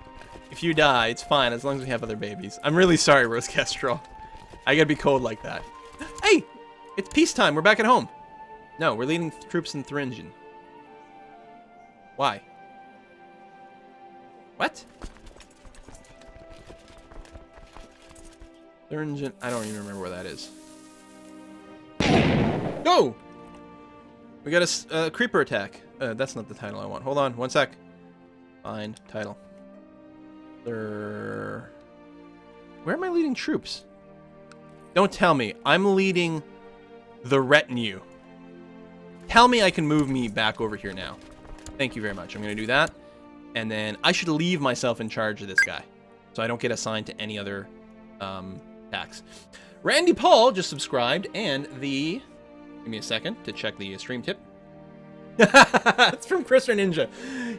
If you die, it's fine, as long as we have other babies. I'm really sorry, Rose Kestrel. I gotta be cold like that. Hey! It's peacetime. We're back at home. No, we're leading troops in Thuringen. Why? What? Thuringen... I don't even remember where that is. Go! We got a creeper attack. That's not the title I want. Hold on, one sec. Find title. Where am I leading troops? Don't tell me. I'm leading the retinue. Tell me I can move me back over here now. Thank you very much. I'm going to do that. And then I should leave myself in charge of this guy, so I don't get assigned to any other attacks. Randy Paul just subscribed, and the... Give me a second to check the stream tip. It's from Christopher Ninja.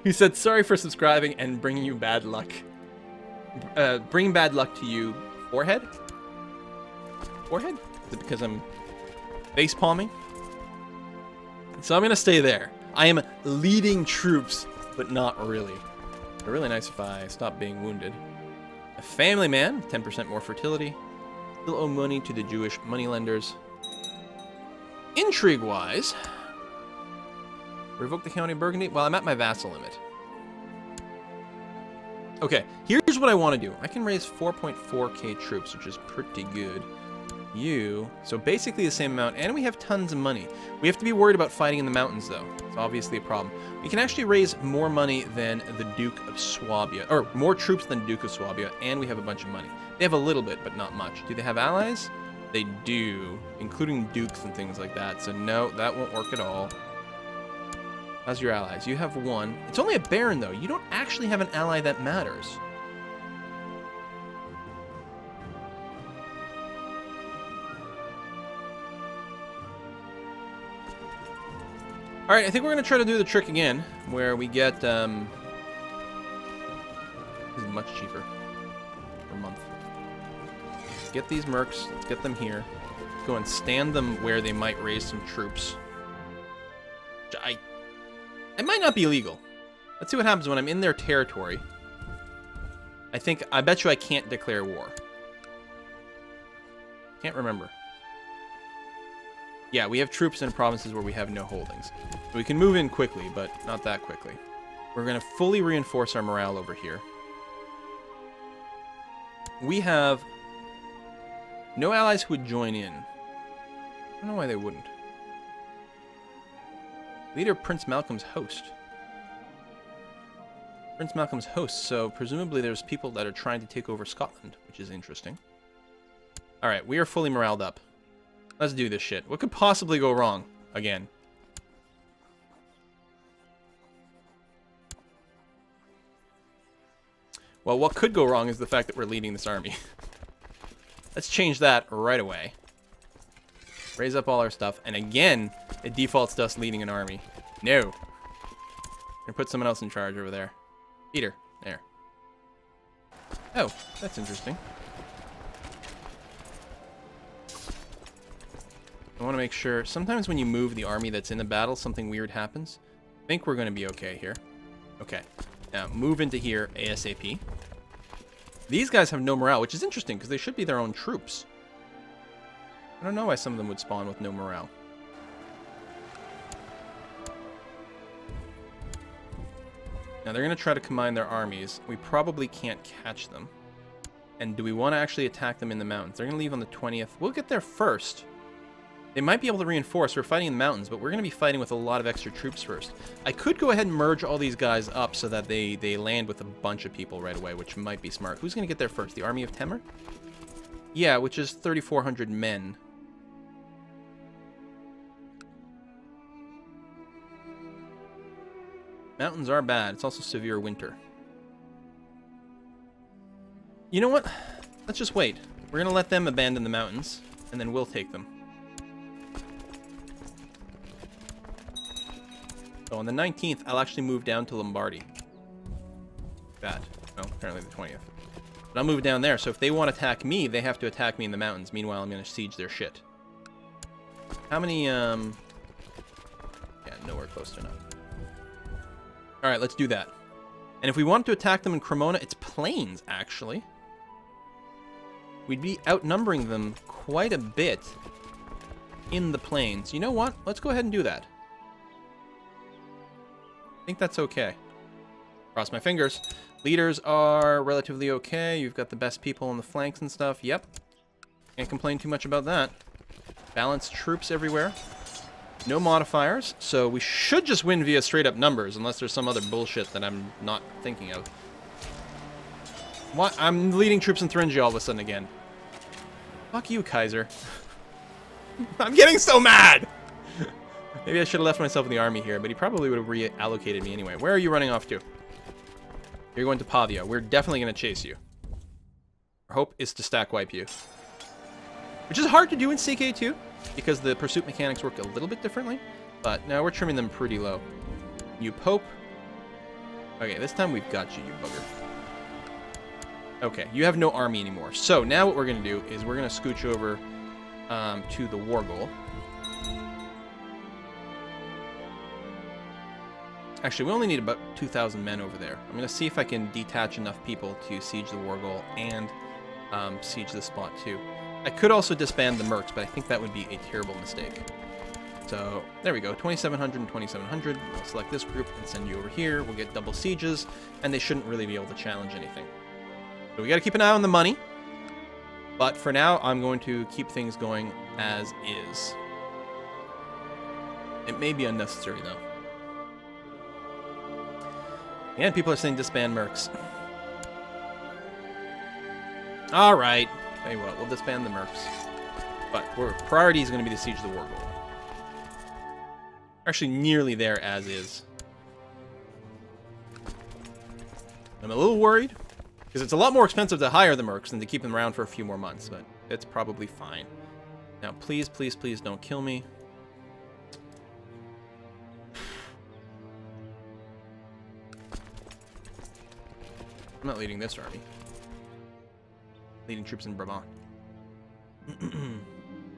He said, sorry for subscribing and bringing you bad luck. Bringing bad luck to you. Forehead? Forehead? Is it because I'm face palming? So I'm going to stay there. I am leading troops, but not really. It's really nice if I stop being wounded. A family man, 10% more fertility. Still owe money to the Jewish moneylenders. Intrigue-wise, revoke the county of Burgundy. Well, I'm at my vassal limit. Okay, here's what I want to do. I can raise 4.4k troops, which is pretty good. So basically the same amount, and we have tons of money. We have to be worried about fighting in the mountains, though. It's obviously a problem. We can actually raise more money than the Duke of Swabia, or more troops than Duke of Swabia, and we have a bunch of money. They have a little bit, but not much. Do they have allies? They do, including dukes and things like that. So no, that won't work at all. How's your allies? You have one. It's only a baron, though. You don't actually have an ally that matters. All right, I think we're going to try to do the trick again, where we get... This is much cheaper per month. Let's get these mercs. Let's get them here. Let's go and stand them where they might raise some troops. It might not be illegal. Let's see what happens when I'm in their territory. I bet you I can't declare war. Can't remember. Yeah, we have troops in provinces where we have no holdings. So we can move in quickly, but not that quickly. We're going to fully reinforce our morale over here. We have no allies who would join in. I don't know why they wouldn't. Leader Prince Malcolm's host. Prince Malcolm's host, so presumably there's people that are trying to take over Scotland, which is interesting. Alright, we are fully moraled up. Let's do this shit. What could possibly go wrong? Again. Well, what could go wrong is the fact that we're leading this army. Let's change that right away. Raise up all our stuff. And again, it defaults to us leading an army. No. I'm gonna put someone else in charge over there. Peter. There. Oh, that's interesting. I want to make sure. Sometimes when you move the army that's in the battle, something weird happens. I think we're going to be okay here. Okay. Now, move into here ASAP. These guys have no morale, which is interesting because they should be their own troops. I don't know why some of them would spawn with no morale. Now, they're going to try to combine their armies. We probably can't catch them. And do we want to actually attack them in the mountains? They're going to leave on the 20th. We'll get there first. They might be able to reinforce. We're fighting in the mountains, but we're going to be fighting with a lot of extra troops first. I could go ahead and merge all these guys up so that they land with a bunch of people right away, which might be smart. Who's going to get there first? The army of Temur? Yeah, which is 3,400 men. Mountains are bad. It's also severe winter. You know what? Let's just wait. We're going to let them abandon the mountains, and then we'll take them. So on the 19th, I'll actually move down to Lombardy. Bad. Oh, apparently the 20th. But I'll move down there, so if they want to attack me, they have to attack me in the mountains. Meanwhile, I'm going to siege their shit. How many, Yeah, nowhere close to enough. Alright, let's do that. And if we wanted to attack them in Cremona, it's plains, actually. We'd be outnumbering them quite a bit in the plains. You know what? Let's go ahead and do that. I think that's okay. Cross my fingers. Leaders are relatively okay. You've got the best people on the flanks and stuff. Yep. Can't complain too much about that. Balanced troops everywhere. No modifiers, so we should just win via straight-up numbers, unless there's some other bullshit that I'm not thinking of. What? I'm leading troops in Thuringia all of a sudden again. Fuck you, Kaiser. I'm getting so mad! Maybe I should have left myself in the army here, but he probably would have reallocated me anyway. Where are you running off to? You're going to Pavia. We're definitely going to chase you. Our hope is to stack wipe you. Which is hard to do in CK2, because the pursuit mechanics work a little bit differently. But now we're trimming them pretty low. You Pope. Okay, this time we've got you, you bugger. Okay, you have no army anymore. So now what we're going to do is we're going to scooch over to the war goal. Actually, we only need about 2,000 men over there. I'm going to see if I can detach enough people to siege the war goal and siege the spot too. I could also disband the mercs, but I think that would be a terrible mistake. So there we go, 2,700 and 2,700. I'll select this group and send you over here. We'll get double sieges, and they shouldn't really be able to challenge anything. So we got to keep an eye on the money. But for now, I'm going to keep things going as is. It may be unnecessary, though. And people are saying disband mercs. All right. Tell you what, we'll disband the mercs. But our priority is going to be to siege the war goal. Actually, nearly there as is. I'm a little worried, because it's a lot more expensive to hire the mercs than to keep them around for a few more months, but it's probably fine. Now, please, please, please don't kill me. I'm not leading this army. Leading troops in Brabant.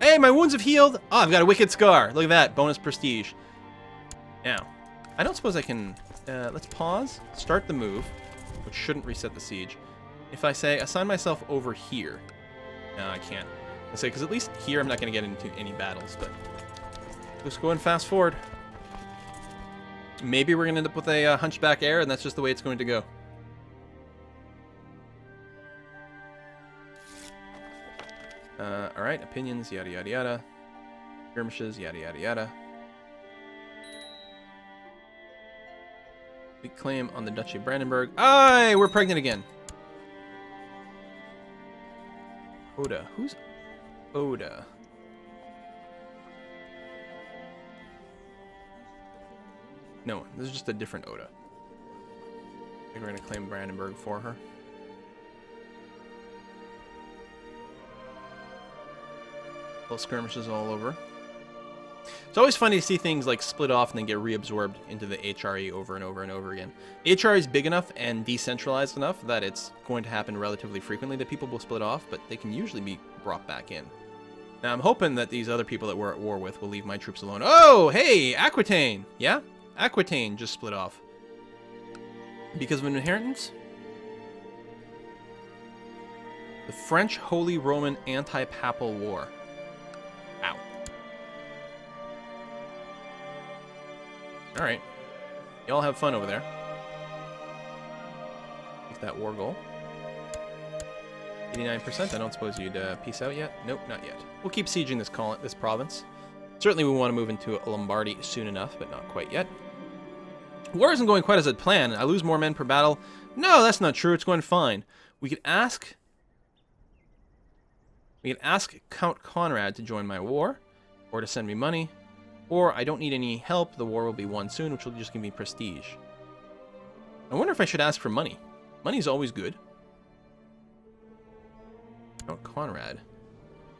Hey, my wounds have healed! Oh, I've got a wicked scar. Look at that. Bonus prestige. Now, I don't suppose I can... let's pause. Start the move, which shouldn't reset the siege. If I say, assign myself over here. No, I can't. I'll say, because at least here I'm not going to get into any battles, but... Let's go and fast forward. Maybe we're going to end up with a hunchback heir, and that's just the way it's going to go. Alright, opinions, yada yada yada. Skirmishes, yada yada yada. We claim on the Duchy of Brandenburg. Aye, we're pregnant again. Oda. Who's Oda? No, this is just a different Oda. I think we're going to claim Brandenburg for her. Little skirmishes all over. It's always funny to see things like split off and then get reabsorbed into the HRE over and over and over again. HRE is big enough and decentralized enough that it's going to happen relatively frequently that people will split off, but they can usually be brought back in. Now, I'm hoping that these other people that we're at war with will leave my troops alone. Oh, hey, Aquitaine! Yeah? Aquitaine just split off. Because of an inheritance? The French Holy Roman Anti-Papal War. Ow. Alright. Y'all have fun over there. Take that war goal. 89%. I don't suppose you'd peace out yet? Nope, not yet. We'll keep sieging this province. Certainly we want to move into Lombardy soon enough, but not quite yet. War isn't going quite as I'd planned. I lose more men per battle. No, that's not true. It's going fine. We could ask Count Conrad to join my war, or to send me money, or I don't need any help. The war will be won soon, which will just give me prestige. I wonder if I should ask for money. Money's always good. Count Conrad,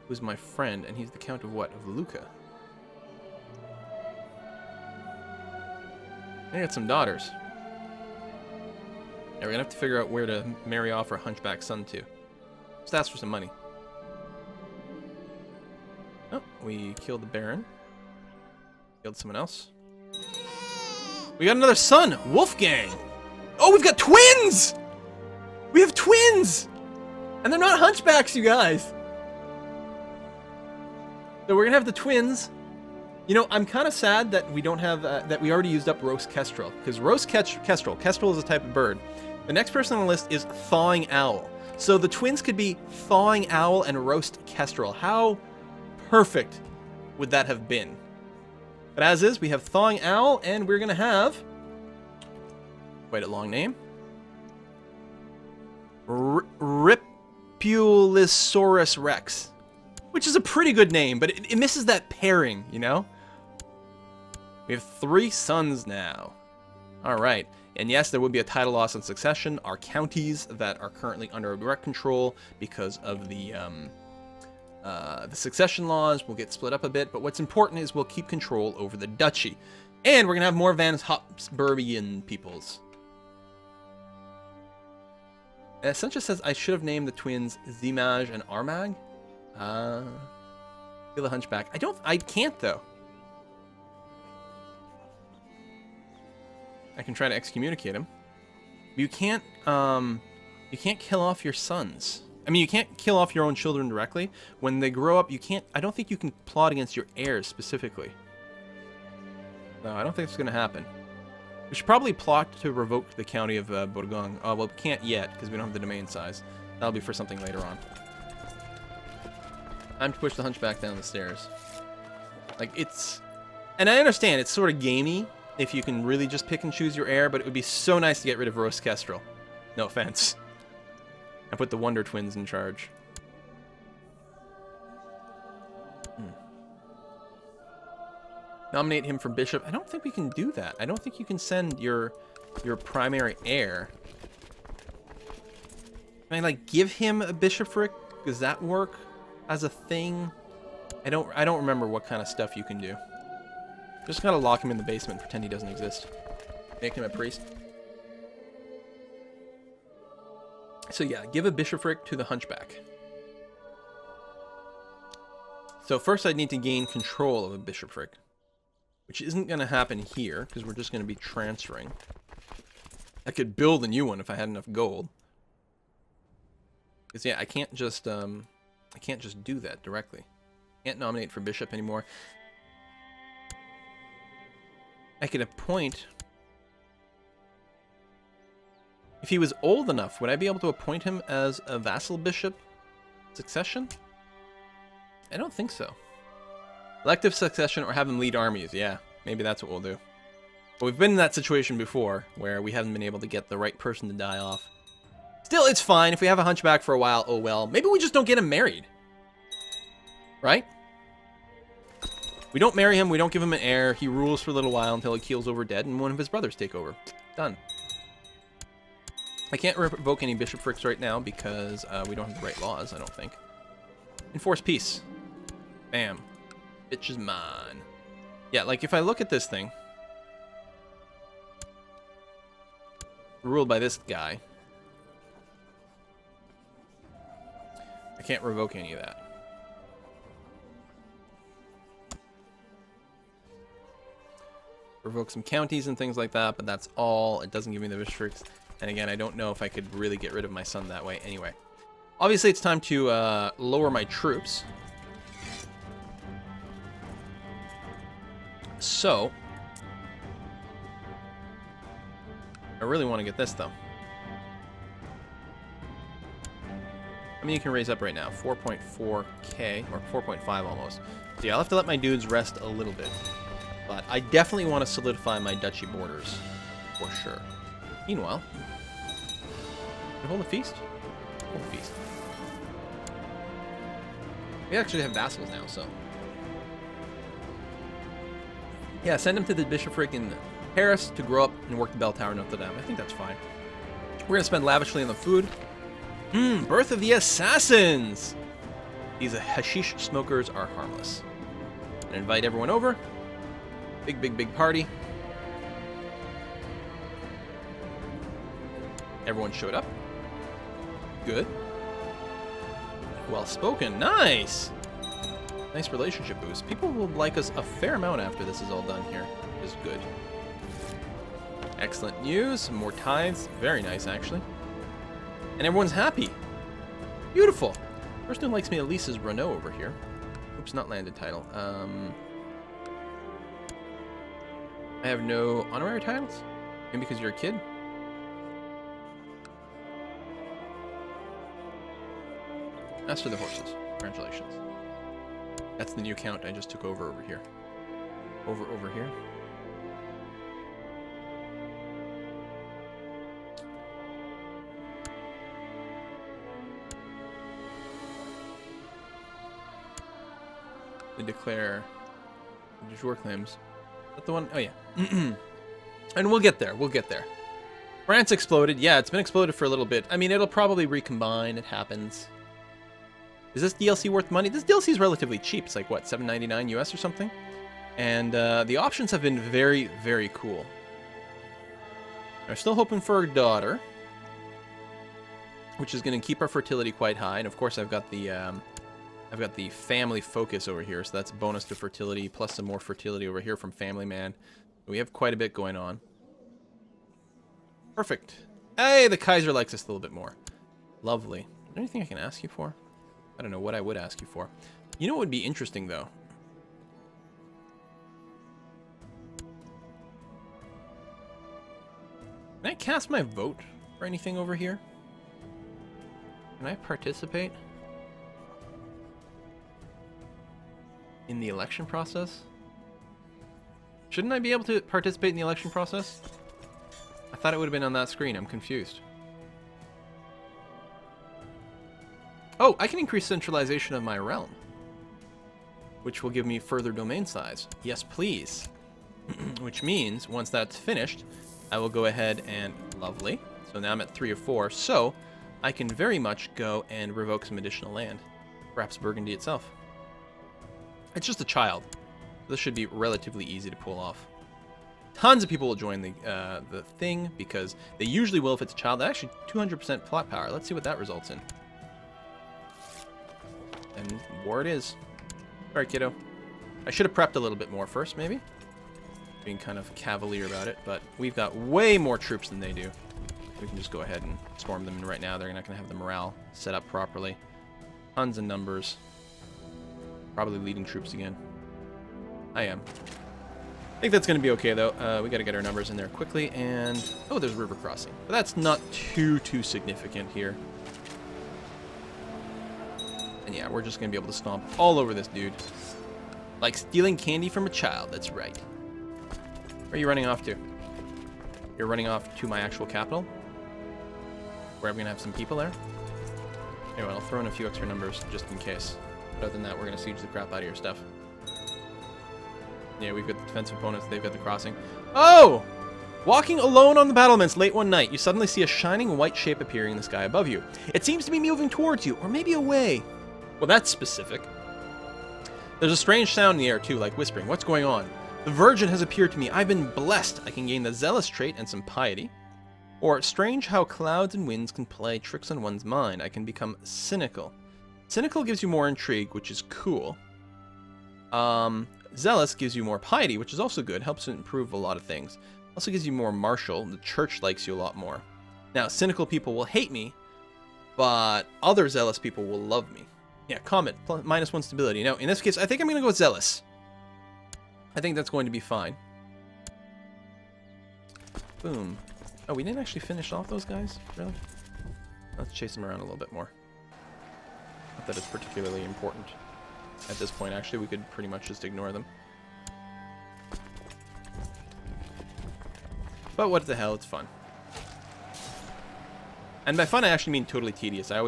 who's my friend, and he's the Count of what? Of Lucca. I got some daughters. Yeah, we're gonna have to figure out where to marry off our hunchback son to. Just ask for some money. Oh, we killed the Baron. Killed someone else. We got another son, Wolfgang. Oh, we've got twins! We have twins! And they're not hunchbacks, you guys. So we're gonna have the twins. You know, I'm kind of sad that we don't have, that we already used up roast kestrel. Because roast kestrel is a type of bird. The next person on the list is thawing owl. So the twins could be thawing owl and roast kestrel. How perfect would that have been? But as is, we have thawing owl, and we're gonna have, quite a long name, Ripulisaurus Rex, which is a pretty good name, but it misses that pairing, you know? We have 3 sons now. All right. And yes, there will be a title loss on succession. Our counties that are currently under direct control because of the succession laws will get split up a bit. But what's important is we'll keep control over the duchy. And we're going to have more Habsburgian peoples. Sencha says I should have named the twins Zimaj and Armag. Kill the hunchback. I can't though. I can try to excommunicate him. You can't kill off your sons. I mean, you can't kill off your own children directly. When they grow up, you can't, I don't think you can plot against your heirs specifically. No, I don't think it's going to happen. We should probably plot to revoke the county of Bourgogne. Oh, well, we can't yet, because we don't have the domain size. That'll be for something later on. Time to push the hunchback down the stairs. Like, it's... And I understand, it's sort of gamey, if you can really just pick and choose your heir, but it would be so nice to get rid of roast kestrel. No offense. And put the Wonder Twins in charge. Nominate him for bishop. I don't think we can do that. I don't think you can send your primary heir. Can I, like, give him a bishopric? Does that work as a thing? I don't remember what kind of stuff you can do. Just gotta lock him in the basement, pretend he doesn't exist. Make him a priest. So yeah, give a bishopric to the hunchback. So first I'd need to gain control of a bishopric, which isn't gonna happen here, because we're just gonna be transferring. I could build a new one if I had enough gold. Because yeah, I can't just do that directly. Can't nominate for bishop anymore. I could appoint... If he was old enough, would I be able to appoint him as a vassal bishop succession? I don't think so. Elective succession or have him lead armies. Yeah, maybe that's what we'll do. But we've been in that situation before, where we haven't been able to get the right person to die off. Still, it's fine. If we have a hunchback for a while, oh well. Maybe we just don't get him married. Right? We don't marry him, we don't give him an heir, he rules for a little while until he keels over dead, and one of his brothers take over. Done. I can't revoke any bishoprics right now because we don't have the right laws, I don't think. Enforce peace. Bam. Bitch is mine. Yeah, like if I look at this thing, ruled by this guy, I can't revoke any of that. Revoke some counties and things like that, but that's all. It doesn't give me the districts. And again, I don't know if I could really get rid of my son that way. Anyway, obviously it's time to lower my troops. So, I really want to get this, though. I mean, you can raise up right now. 4.4k, or 4.5 almost. So yeah, I'll have to let my dudes rest a little bit. But I definitely want to solidify my duchy borders, for sure. Meanwhile, can we hold a feast? Hold a feast. We actually have vassals now, so... Yeah, send him to the bishopric in Paris to grow up and work the bell tower in Notre Dame. I think that's fine. We're going to spend lavishly on the food. Birth of the Assassins! These hashish smokers are harmless. And invite everyone over. Big, big, big party. Everyone showed up. Good. Well spoken. Nice! Nice relationship boost. People will like us a fair amount after this is all done here. Which is good. Excellent news. More tithes. Very nice, actually. And everyone's happy. Beautiful. Person who likes me at least is Renault over here. Oops, not landed title. I have no honorary titles? Maybe because you're a kid? Master the horses. Congratulations. That's the new count I just took over here. Over here. They declare de jure claims. Is that the one? Oh, yeah. And we'll get there. We'll get there. France exploded. Yeah, it's been exploded for a little bit. I mean, it'll probably recombine. It happens. Is this DLC worth money? This DLC is relatively cheap. It's like, what, $7.99 US or something? And the options have been very, very cool. I'm still hoping for a daughter, which is going to keep our fertility quite high. And of course, I've got the family focus over here, so that's bonus to fertility, plus some more fertility over here from Family Man. We have quite a bit going on. Perfect. Hey, the Kaiser likes us a little bit more. Lovely. Is there anything I can ask you for? I don't know what I would ask you for. You know what would be interesting, though? Can I cast my vote for anything over here? Can I participate in the election process? Shouldn't I be able to participate in the election process? I thought it would have been on that screen. I'm confused. Oh, I can increase centralization of my realm, which will give me further domain size. Yes, please. Which means, once that's finished, I will go ahead and... Lovely. So now I'm at 3 of 4, so I can very much go and revoke some additional land. Perhaps Burgundy itself. It's just a child. This should be relatively easy to pull off. Tons of people will join the thing, because they usually will if it's a child. Actually, 200% plot power. Let's see what that results in. And war it is. Alright, kiddo. I should have prepped a little bit more first, maybe. Being kind of cavalier about it, but we've got way more troops than they do. We can just go ahead and storm them in right now. They're not going to have the morale set up properly. Tons of numbers. Probably leading troops again. I am. I think that's going to be okay, though. We got to get our numbers in there quickly, and... Oh, there's a river crossing. But that's not too significant here. And yeah, we're just going to be able to stomp all over this dude. Like stealing candy from a child, that's right. Where are you running off to? You're running off to my actual capital? Where I'm going to have some people there? Anyway, I'll throw in a few extra numbers just in case. But other than that, we're going to siege the crap out of your stuff. Yeah, we've got the defensive opponents, they've got the crossing. Oh! Walking alone on the battlements late one night, you suddenly see a shining white shape appearing in the sky above you. It seems to be moving towards you, or maybe away. Well, that's specific. There's a strange sound in the air, too, like whispering. What's going on? The Virgin has appeared to me. I've been blessed. I can gain the zealous trait and some piety. Or, strange how clouds and winds can play tricks on one's mind. I can become cynical. Cynical gives you more intrigue, which is cool. Zealous gives you more piety, which is also good. Helps improve a lot of things. Also gives you more martial. The church likes you a lot more. Now, cynical people will hate me, but other zealous people will love me. Yeah, comet, -1 stability. Now, in this case, I think I'm going to go with zealous. I think that's going to be fine. Boom. Oh, we didn't actually finish off those guys? Really? Let's chase them around a little bit more. Not that it's particularly important. At this point, actually, we could pretty much just ignore them. But what the hell, it's fun. And by fun, I actually mean totally tedious. I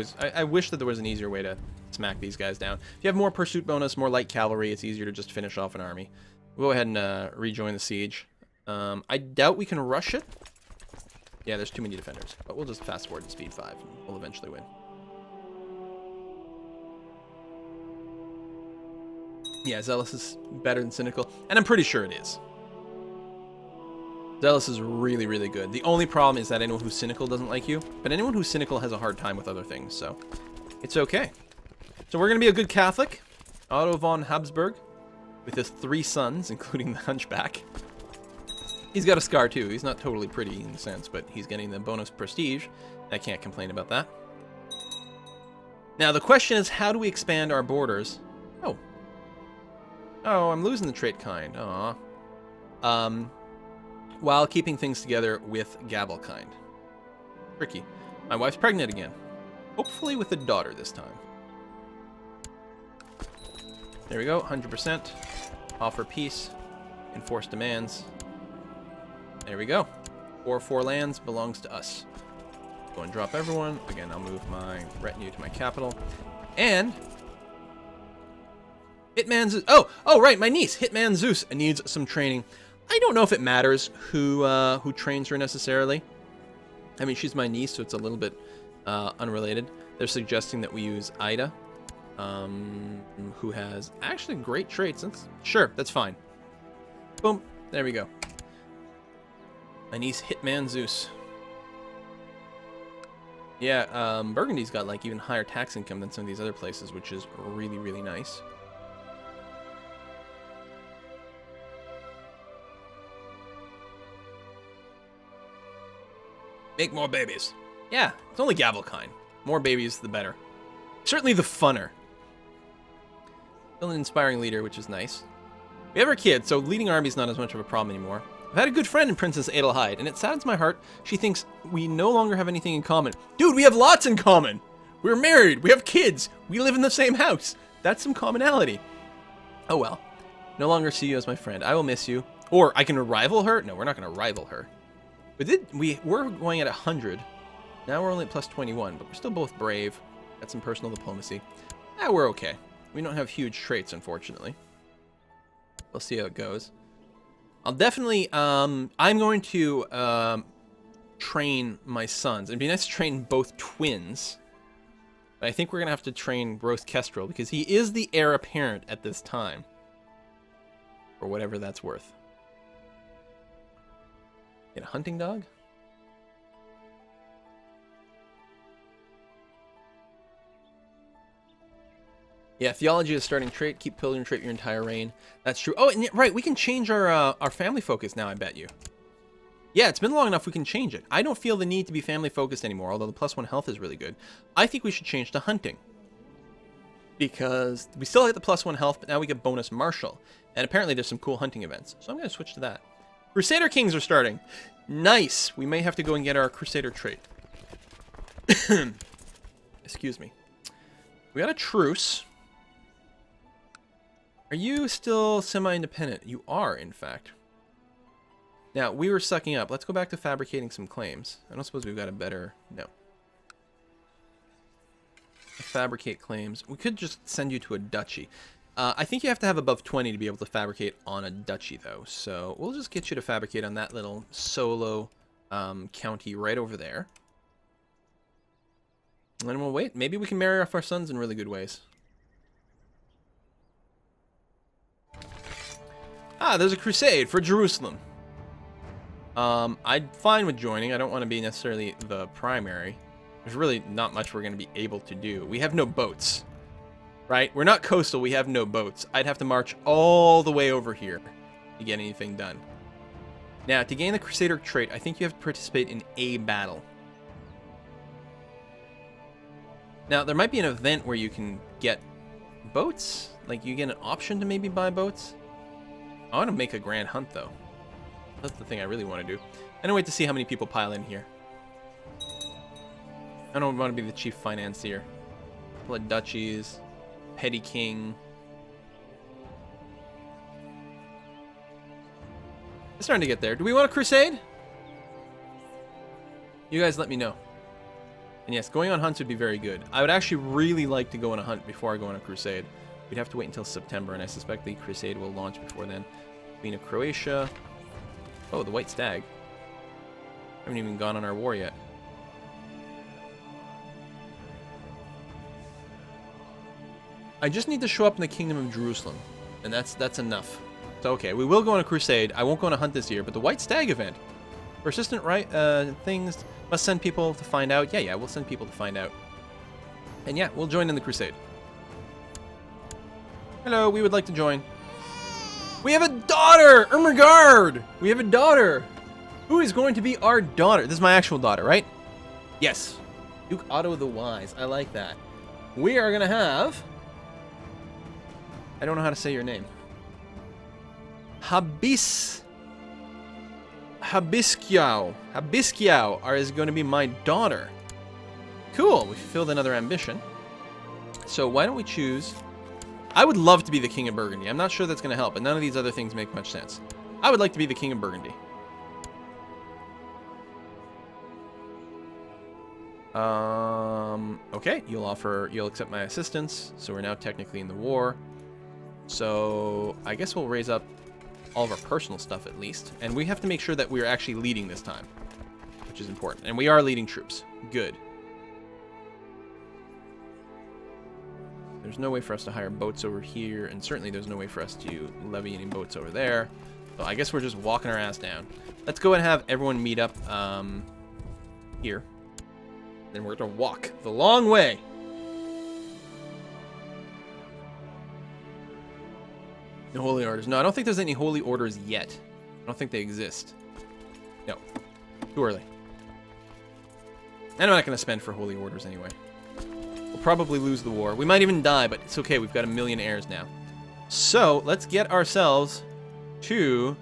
wish that there was an easier way to smack these guys down. If you have more pursuit bonus, more light cavalry, it's easier to just finish off an army. We'll go ahead and rejoin the siege. I doubt we can rush it. Yeah, there's too many defenders. But we'll just fast forward to speed 5 and we'll eventually win. Yeah, Zealous is better than Cynical. And I'm pretty sure it is. Zealous is really, really good. The only problem is that anyone who's cynical doesn't like you. But anyone who's cynical has a hard time with other things, so it's okay. So we're going to be a good Catholic. Otto von Habsburg. With his 3 sons, including the Hunchback. He's got a scar too. He's not totally pretty in a sense, but he's getting the bonus prestige. I can't complain about that. Now the question is, how do we expand our borders? Oh, I'm losing the trait kind. Aw. While keeping things together with Gabble kind. Tricky. My wife's pregnant again. Hopefully with a daughter this time. There we go, 100%. Offer peace. Enforce demands. There we go. 4 lands belongs to us. Go and drop everyone. Again, I'll move my retinue to my capital. And Hitman Zeus. Oh, right, my niece, Hitman Zeus, needs some training. I don't know if it matters who trains her necessarily. I mean, she's my niece, so it's a little bit unrelated. They're suggesting that we use Ida, who has actually great traits. Sure, that's fine. Boom, there we go. My niece, Hitman Zeus. Yeah, Burgundy's got like even higher tax income than some of these other places, which is really, really nice. Make more babies. Yeah, it's only Gabble kind. More babies, the better. Certainly the funner. Still an inspiring leader, which is nice. We have our kid, so leading armies not as much of a problem anymore. I've had a good friend in Princess Adelheid, and it saddens my heart. She thinks we no longer have anything in common. Dude, we have lots in common. We're married. We have kids. We live in the same house. That's some commonality. Oh well. No longer see you as my friend. I will miss you. Or I can rival her? No, we're not going to rival her. We're going at 100. Now we're only at plus 21, but we're still both brave. Got some personal diplomacy. We're okay. We don't have huge traits, unfortunately. We'll see how it goes. I'll definitely, I'm going to train my sons. It'd be nice to train both twins. But I think we're going to have to train Roast Kestrel, because he is the heir apparent at this time. For whatever that's worth. Get a hunting dog? Yeah, theology is a starting trait. Keep pilgrim trait your entire reign. That's true. Oh, and right, we can change our family focus now, I bet you. Yeah, it's been long enough we can change it. I don't feel the need to be family focused anymore, although the +1 health is really good. I think we should change to hunting. Because we still get the +1 health, but now we get bonus martial. And apparently there's some cool hunting events. So I'm going to switch to that. Crusader Kings are starting. Nice. We may have to go and get our Crusader trait. Excuse me. We got a truce. Are you still semi-independent? You are, in fact. Now, we were sucking up. Let's go back to fabricating some claims. I don't suppose we've got a better... No. Fabricate claims. We could just send you to a duchy. I think you have to have above 20 to be able to fabricate on a duchy, though. So we'll just get you to fabricate on that little solo county right over there. And we'll wait. Maybe we can marry off our sons in really good ways. Ah, there's a crusade for Jerusalem. I'm fine with joining. I don't want to be necessarily the primary. There's really not much we're going to be able to do. We have no boats, right? We're not coastal. We have no boats. I'd have to march all the way over here to get anything done. Now, to gain the Crusader trait, I think you have to participate in a battle. Now, there might be an event where you can get boats. Like, you get an option to maybe buy boats. I want to make a grand hunt, though. That's the thing I really want to do. I don't wait to see how many people pile in here. I don't want to be the chief financier. Couple of duchies. Petty king. It's starting to get there. Do we want a crusade? You guys let me know. And yes, going on hunts would be very good. I would actually really like to go on a hunt before I go on a crusade. We'd have to wait until September, and I suspect the crusade will launch before then. Queen of Croatia. Oh, the white stag. Haven't even gone on our war yet. I just need to show up in the Kingdom of Jerusalem, and that's enough. So okay, we will go on a crusade. I won't go on a hunt this year, but the white stag event. Persistent things must send people to find out. Yeah, we'll send people to find out. And yeah, we'll join in the crusade. Hello, we would like to join. We have a daughter! Ermengarde! We have a daughter! Who is going to be our daughter? This is my actual daughter, right? Yes. Duke Otto the Wise. I like that. We are going to have... I don't know how to say your name. Habsburg. Habsburg is going to be my daughter. Cool. We fulfilled another ambition. So why don't we choose... I would love to be the King of Burgundy. I'm not sure that's going to help, but none of these other things make much sense. I would like to be the King of Burgundy. Okay. You'll accept my assistance. So we're now technically in the war. So I guess we'll raise up all of our personal stuff at least. And we have to make sure that we're actually leading this time, which is important. And we are leading troops. Good. There's no way for us to hire boats over here, and certainly there's no way for us to levy any boats over there. So I guess we're just walking our ass down. Let's go and have everyone meet up here. Then we're going to walk the long way. No holy orders. No, I don't think there's any holy orders yet. I don't think they exist. No. Too early. And I'm not going to spend for holy orders anyway. We'll probably lose the war. We might even die, but it's okay. We've got 1,000,000 heirs now. So, let's get ourselves to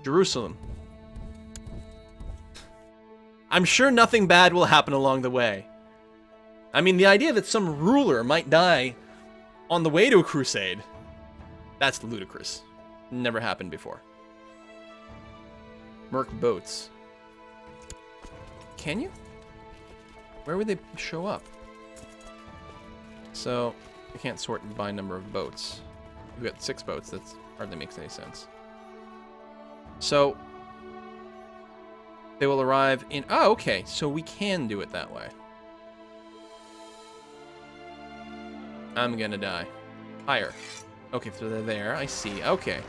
Jerusalem. I'm sure nothing bad will happen along the way. I mean, the idea that some ruler might die on the way to a crusade, that's ludicrous. Never happened before. Merc boats. Can you? Where would they show up? So, I can't sort by number of boats. We've got 6 boats. That hardly makes any sense. So, they will arrive in... Oh, okay. So we can do it that way. I'm gonna die. Higher. Okay, so they're there. I see. Okay.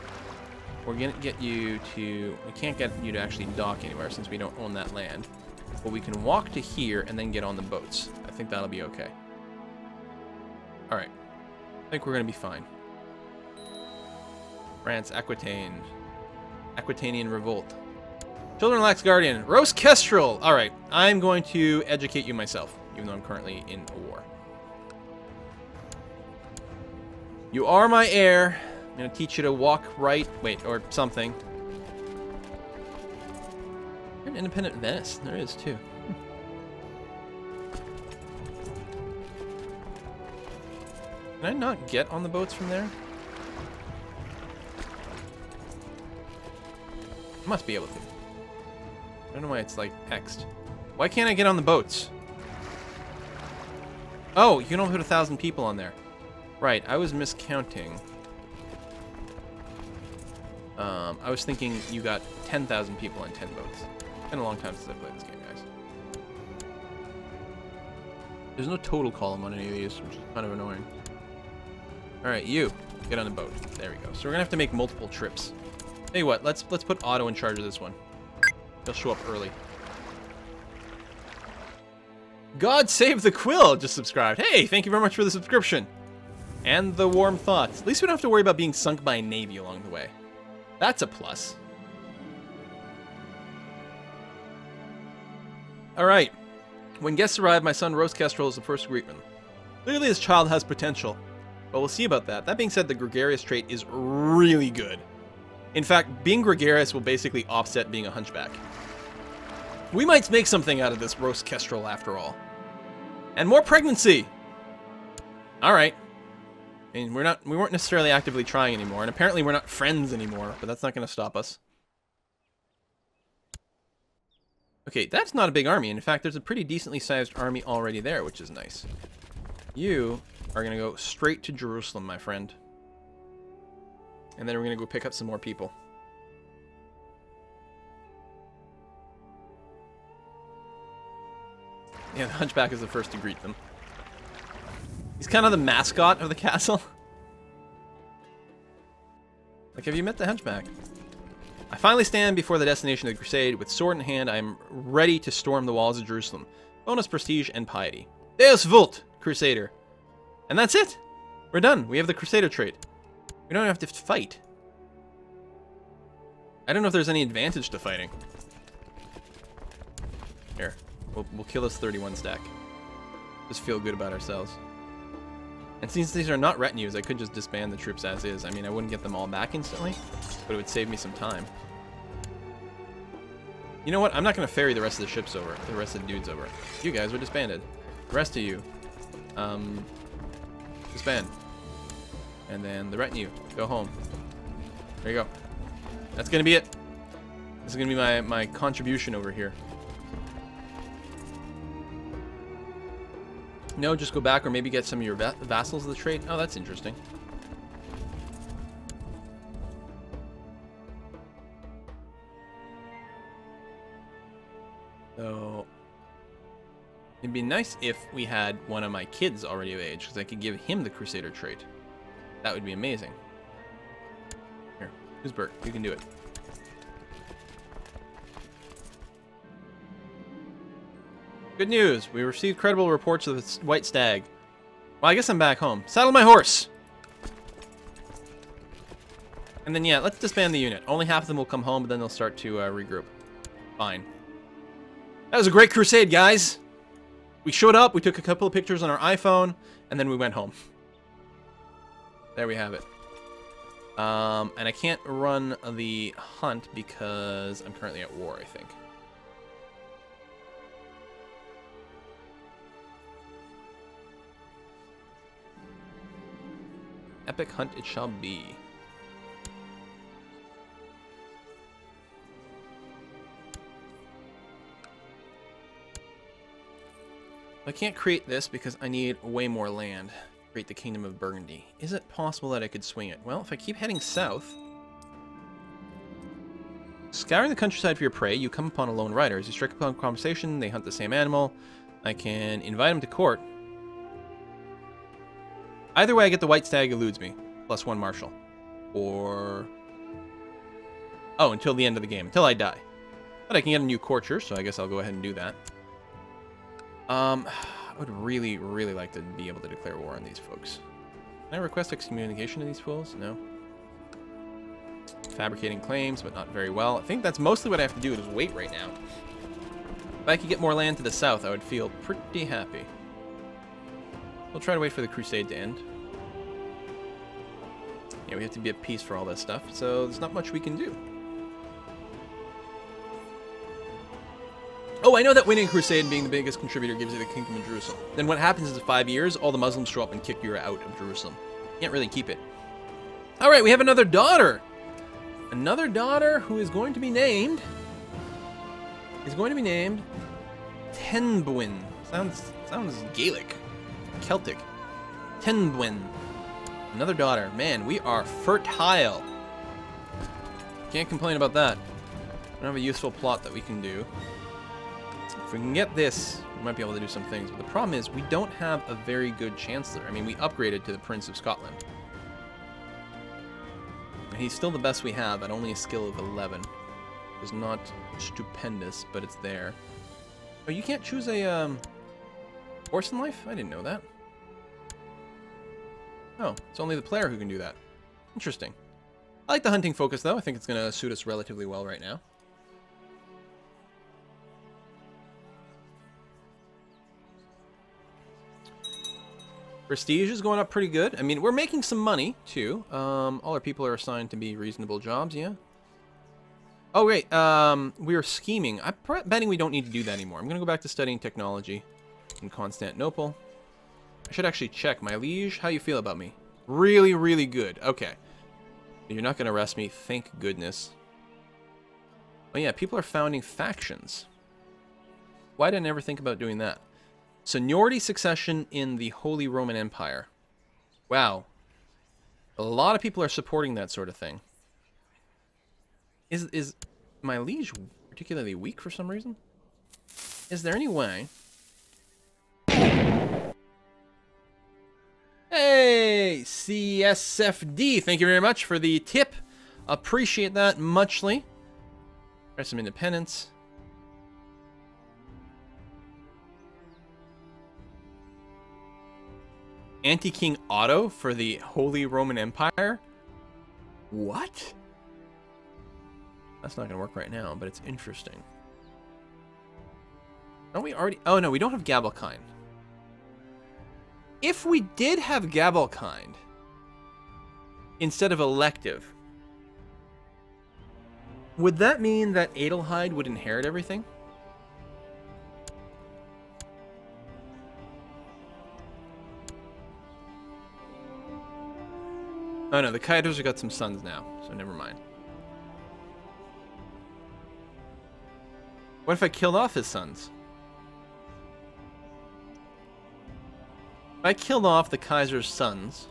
We're gonna get you to... We can't get you to actually dock anywhere since we don't own that land. But we can walk to here and then get on the boats. I think that'll be okay. Alright. I think we're gonna be fine. France, Aquitaine. Aquitanian Revolt. Children Lax Guardian. Roast Kestrel! Alright, I'm going to educate you myself, even though I'm currently in a war. You are my heir. I'm gonna teach you to walk right. Wait, or something. There's an independent Venice. There is, too. Can I not get on the boats from there? I must be able to. I don't know why it's like X'd. Why can't I get on the boats? Oh, you can only put 1,000 people on there. Right, I was miscounting. I was thinking you got 10,000 people on 10 boats. It's been a long time since I played this game, guys. There's no total column on any of these, which is kind of annoying. Alright, you. Get on the boat. There we go. So we're gonna have to make multiple trips. Tell you what, let's put Otto in charge of this one. He'll show up early. God save the Quill just subscribed. Hey, thank you very much for the subscription. And the warm thoughts. At least we don't have to worry about being sunk by a navy along the way. That's a plus. Alright. When guests arrive, my son Roast Kestrel is the first to greet them. Clearly this child has potential, but we'll see about that. That being said, the gregarious trait is really good. In fact, being gregarious will basically offset being a hunchback. We might make something out of this Roast Kestrel after all. And more pregnancy! Alright. I mean, we weren't necessarily actively trying anymore, and apparently we're not friends anymore, but that's not going to stop us. Okay, that's not a big army. In fact, there's a pretty decently sized army already there, which is nice. You are going to go straight to Jerusalem, my friend. And then we're going to go pick up some more people. Yeah, the Hunchback is the first to greet them. He's kind of the mascot of the castle. Like, have you met the Hunchback? I finally stand before the destination of the crusade. With sword in hand, I am ready to storm the walls of Jerusalem. Bonus prestige and piety. Deus Vult, Crusader. And that's it. We're done. We have the Crusader trait. We don't have to fight. I don't know if there's any advantage to fighting. Here. We'll kill this 31 stack. Just feel good about ourselves. And since these are not retinues, I could just disband the troops as is. I mean, I wouldn't get them all back instantly, but it would save me some time. You know what? I'm not going to ferry the rest of the ships over. The rest of the dudes over. You guys are disbanded. The rest of you, disband. And then the retinue, go home. There you go. That's going to be it. This is going to be my contribution over here. No, just go back or maybe get some of your vassals of the trait. Oh, that's interesting. So, it'd be nice if we had one of my kids already of age, because I could give him the Crusader trait. That would be amazing. Here, who's Bert? You can do it. Good news. We received credible reports of the white stag. Well, I guess I'm back home. Saddle my horse! And then, yeah, let's disband the unit. Only half of them will come home, but then they'll start to regroup. Fine. That was a great crusade, guys! We showed up, we took a couple of pictures on our iPhone, and then we went home. There we have it. And I can't run the hunt because I'm currently at war, I think. Epic hunt it shall be. I can't create this because I need way more land. Create the Kingdom of Burgundy. Is it possible that I could swing it? Well, if I keep heading south... Scouring the countryside for your prey, you come upon a lone rider. As you strike upon conversation, they hunt the same animal. I can invite him to court. Either way, I get the white stag eludes me. +1 martial. Or... Oh, until the end of the game. Until I die. But I can get a new courtier, so I guess I'll go ahead and do that. I would really, really like to be able to declare war on these folks. Can I request excommunication of these fools? No. Fabricating claims, but not very well. I think that's mostly what I have to do is wait right now. If I could get more land to the south, I would feel pretty happy. We'll try to wait for the crusade to end. Yeah, we have to be at peace for all this stuff, so there's not much we can do. Oh, I know that winning crusade and being the biggest contributor gives you the Kingdom of Jerusalem. Then what happens is in 5 years, all the Muslims show up and kick you out of Jerusalem. You can't really keep it. Alright, we have another daughter! Another daughter who is going to be named... Tenbuin. Sounds Gaelic. Celtic. Tenbuin. Another daughter. Man, we are fertile. Can't complain about that. We don't have a useful plot that we can do. If we can get this, we might be able to do some things. But the problem is, we don't have a very good chancellor. I mean, we upgraded to the Prince of Scotland. he's still the best we have at only a skill of 11. It's not stupendous, but it's there. Oh, you can't choose a horse in life? I didn't know that. Oh, it's only the player who can do that. Interesting. I like the hunting focus, though. I think it's going to suit us relatively well right now. Prestige is going up pretty good. I mean, we're making some money, too. All our people are assigned to be reasonable jobs, yeah? Oh, wait. We are scheming. I'm betting we don't need to do that anymore. I'm going to go back to studying technology in Constantinople. I should actually check. My liege, how you feel about me? Really, really good. Okay. You're not going to arrest me. Thank goodness. Oh, yeah. People are founding factions. Why did I never think about doing that? Seniority succession in the Holy Roman Empire. Wow. A lot of people are supporting that sort of thing. Is my liege particularly weak for some reason? Is there any way? Hey, CSFD, thank you very much for the tip. Appreciate that muchly. Try some independence. Anti-King Otto for the Holy Roman Empire? What? That's not going to work right now, but it's interesting. Don't we already... Oh, no, we don't have Gavelkind. If we did have Gavelkind instead of elective, would that mean that Adelheid would inherit everything? Oh no, the Kaisers have got some sons now, so never mind. What if I killed off his sons? If I killed off the Kaiser's sons,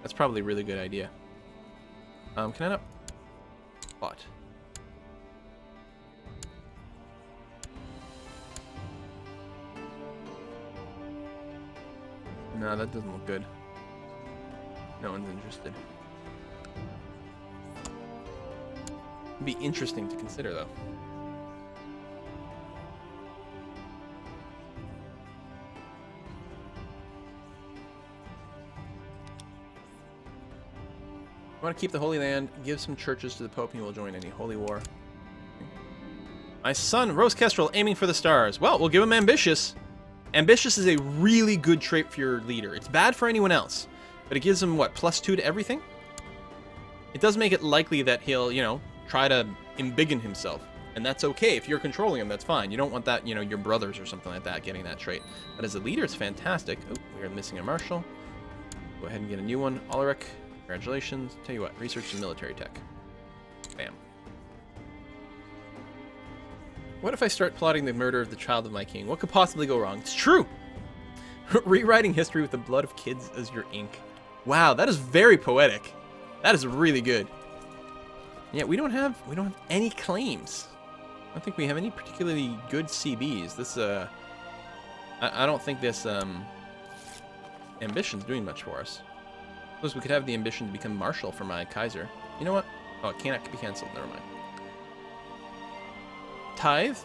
that's probably a really good idea. Can I not? What? No, that doesn't look good. No one's interested. It'd be interesting to consider, though. I want to keep the Holy Land, give some churches to the Pope, and he will join any holy war. My son, Rose Kestrel, aiming for the stars. Well, we'll give him ambitious. Ambitious is a really good trait for your leader. It's bad for anyone else, but it gives him, what, +2 to everything? It does make it likely that he'll, you know, try to embiggen himself. And that's okay. If you're controlling him, that's fine. You don't want that, you know, your brothers or something like that getting that trait. But as a leader, it's fantastic. Oh, we're missing a marshal. Go ahead and get a new one. Ulrich. Congratulations. Tell you what, research some military tech. Bam. What if I start plotting the murder of the child of my king? What could possibly go wrong? It's true! Rewriting history with the blood of kids as your ink. Wow, that is very poetic. That is really good. Yeah, we don't have any claims. I don't think we have any particularly good CBs. This I don't think this ambition's doing much for us. Suppose we could have the ambition to become marshal for my Kaiser. You know what? Oh, it cannot be cancelled. Never mind. Tithe.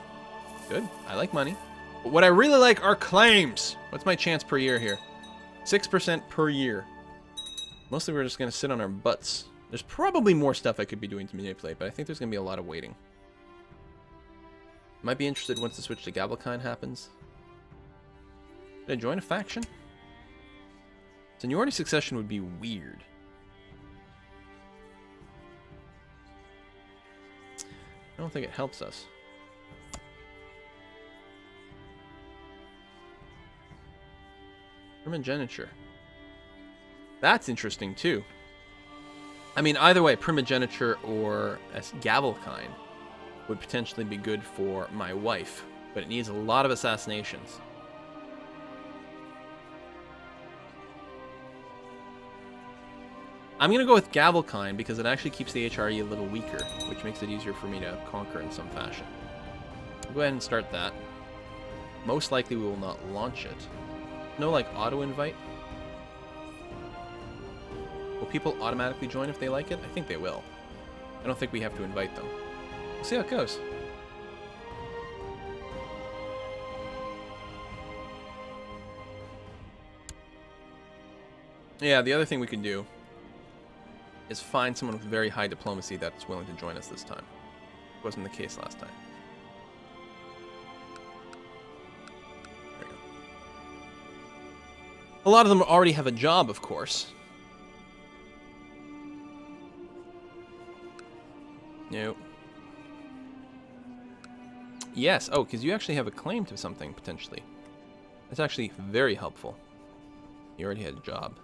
Good. I like money. But what I really like are claims. What's my chance per year here? 6% per year. Mostly we're just going to sit on our butts. There's probably more stuff I could be doing to manipulate, but I think there's going to be a lot of waiting. Might be interested once the switch to Gavelkind happens. Did I join a faction? Seniority succession would be weird. I don't think it helps us. Primogeniture. That's interesting too. I mean, either way, primogeniture or Gavelkind would potentially be good for my wife, but it needs a lot of assassinations. I'm going to go with Gavelkind because it actually keeps the HRE a little weaker, which makes it easier for me to conquer in some fashion. We'll go ahead and start that. Most likely we will not launch it. No, like, auto-invite. Will people automatically join if they like it? I think they will. I don't think we have to invite them. We'll see how it goes. Yeah, the other thing we can do is find someone with very high diplomacy that's willing to join us this time. It wasn't the case last time. There we go. A lot of them already have a job, of course. No. Yes. Oh, because you actually have a claim to something, potentially. That's actually very helpful. You already had a job.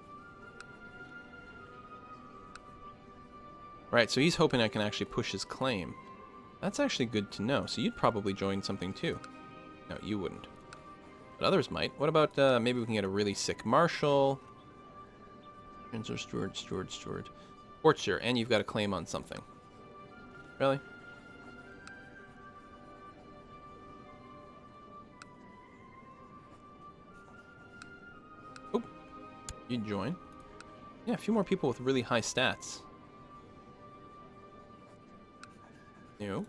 Right, so he's hoping I can actually push his claim. That's actually good to know. So you'd probably join something too. No, you wouldn't. But others might. What about, maybe we can get a really sick marshal. Steward. Fortune, and you've got a claim on something. Really? Oh, you'd join. Yeah, a few more people with really high stats. You.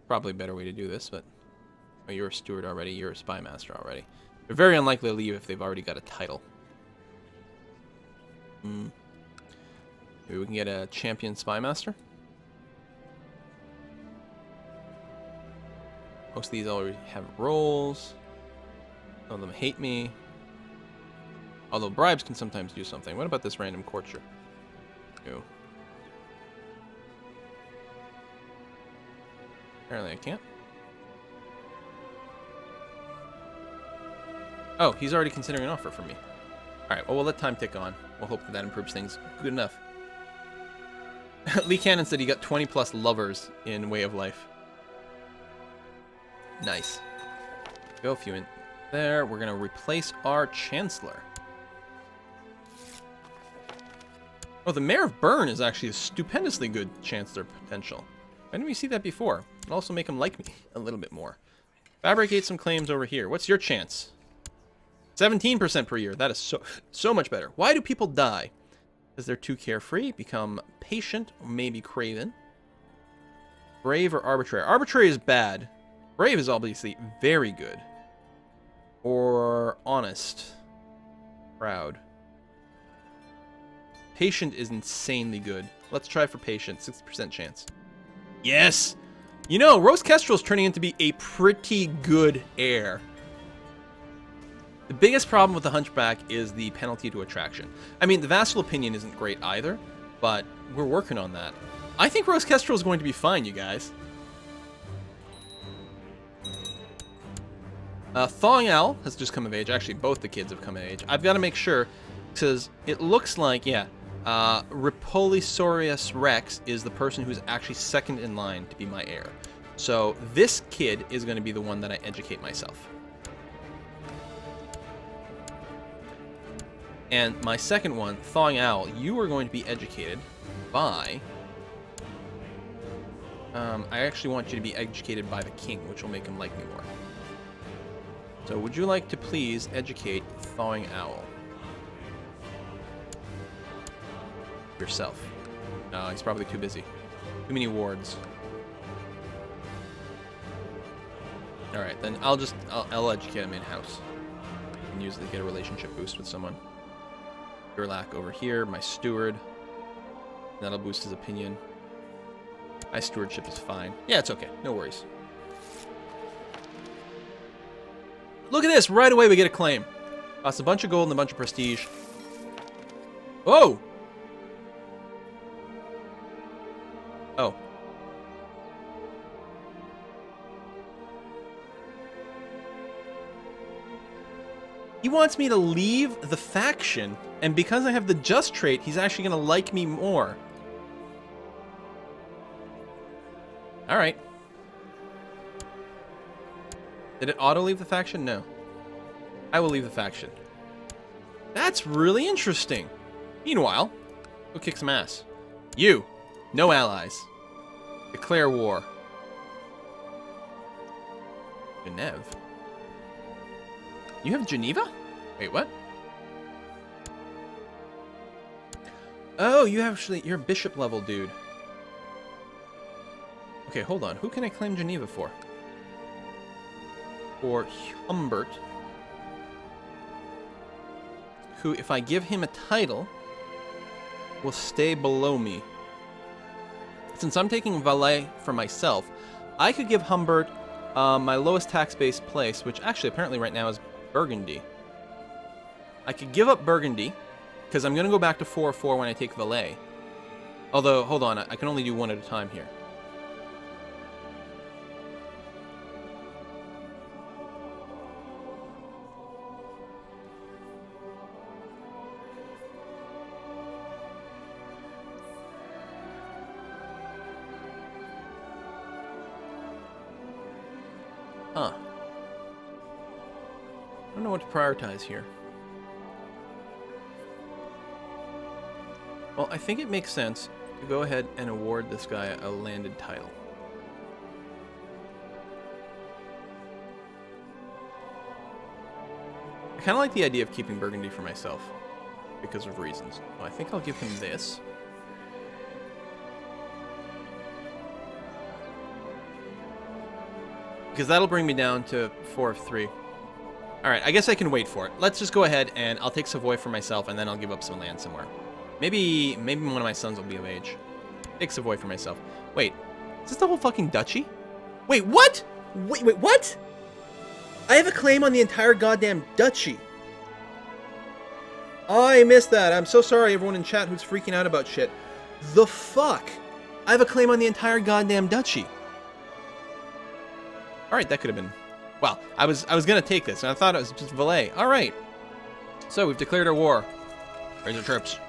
Probably a better way to do this, but... Oh, you're a steward already. You're a spy master already. They're very unlikely to leave if they've already got a title. Maybe we can get a champion spy master? Most of these already have roles. Some of them hate me. Although bribes can sometimes do something. What about this random courtier? No. Apparently I can't. Oh, he's already considering an offer for me. Alright, well, we'll let time tick on. We'll hope that that improves things. Good enough. Lee Cannon said he got 20 plus lovers in Way of Life. Nice. Go a few in there. We're going to replace our Chancellor. Oh, the Mayor of Bern is actually a stupendously good Chancellor potential. Why didn't we see that before? It'll also make him like me a little bit more. Fabricate some claims over here. What's your chance? 17% per year. That is so much better. Why do people die? Because they're too carefree, become patient, or maybe craven. Brave or arbitrary? Arbitrary is bad. Brave is obviously very good. Or honest. Proud. Patient is insanely good. Let's try for patient. 60% chance. Yes! You know, Rose Kestrel's turning into be a pretty good heir. The biggest problem with the Hunchback is the penalty to attraction. I mean, the Vassal opinion isn't great either, but we're working on that. I think Rose Kestrel is going to be fine, you guys. Thawing Owl has just come of age. Actually, both the kids have come of age. I've got to make sure, because it looks like, yeah, Ripolisaurus Rex is the person who's actually second in line to be my heir. So this kid is going to be the one that I educate myself. And my second one, Thawing Owl, you are going to be educated by... I actually want you to be educated by the king, which will make him like me more. So would you like to please educate Thawing Owl? Yourself. No, he's probably too busy. Too many wards. Alright, then I'll educate him in-house. And usually get a relationship boost with someone. Gerlach over here, my steward. That'll boost his opinion. My stewardship is fine. Yeah, it's okay. No worries. Look at this! Right away we get a claim. Costs a bunch of gold and a bunch of prestige. Oh! Oh. He wants me to leave the faction, and because I have the just trait, he's actually going to like me more. Alright. Did it auto-leave the faction? No. I will leave the faction. That's really interesting. Meanwhile, go kick some ass. You. No allies. Declare war. Genève. You have Geneva? Wait, what? Oh, you actually, you're a bishop level dude. Okay, hold on. Who can I claim Geneva for? For Humbert. Who, if I give him a title, will stay below me. Since I'm taking Valais for myself, I could give Humbert my lowest tax-based place, which actually apparently right now is Burgundy. I could give up Burgundy, because I'm going to go back to 4-4 when I take Valais. Although, hold on, I can only do one at a time here. Huh. I don't know what to prioritize here. Well, I think it makes sense to go ahead and award this guy a landed title. I kind of like the idea of keeping Burgundy for myself because of reasons. Well, I think I'll give him this. Because that'll bring me down to 4 of 3. Alright, I guess I can wait for it. Let's just go ahead and I'll take Savoy for myself and then I'll give up some land somewhere. Maybe one of my sons will be of age. Take Savoy for myself. Wait, is this the whole fucking duchy? Wait, what? Wait, what? I have a claim on the entire goddamn duchy. I missed that. I'm so sorry, everyone in chat who's freaking out about shit. The fuck? I have a claim on the entire goddamn duchy. Alright, that could have been... Well, I was gonna take this, and I thought it was just Valais. Alright. So, we've declared our war. Raise our troops.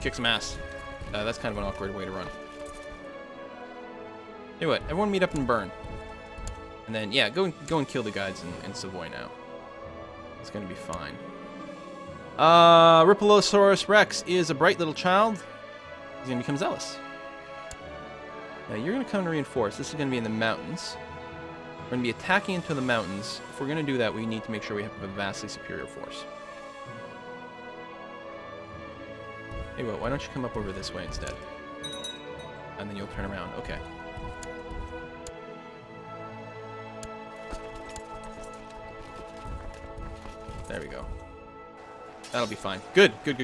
Kick some ass. That's kind of an awkward way to run. Hey, what? Everyone meet up in Bern. And then, yeah, go and kill the guys in Savoy now. It's gonna be fine. Ripolosaurus Rex is a bright little child. He's gonna become zealous. Now, you're gonna come and reinforce. This is gonna be in the mountains. We're going to be attacking into the mountains. If we're going to do that, we need to make sure we have a vastly superior force. Hey, well, why don't you come up over this way instead? And then you'll turn around. Okay. There we go. That'll be fine. Good. Good.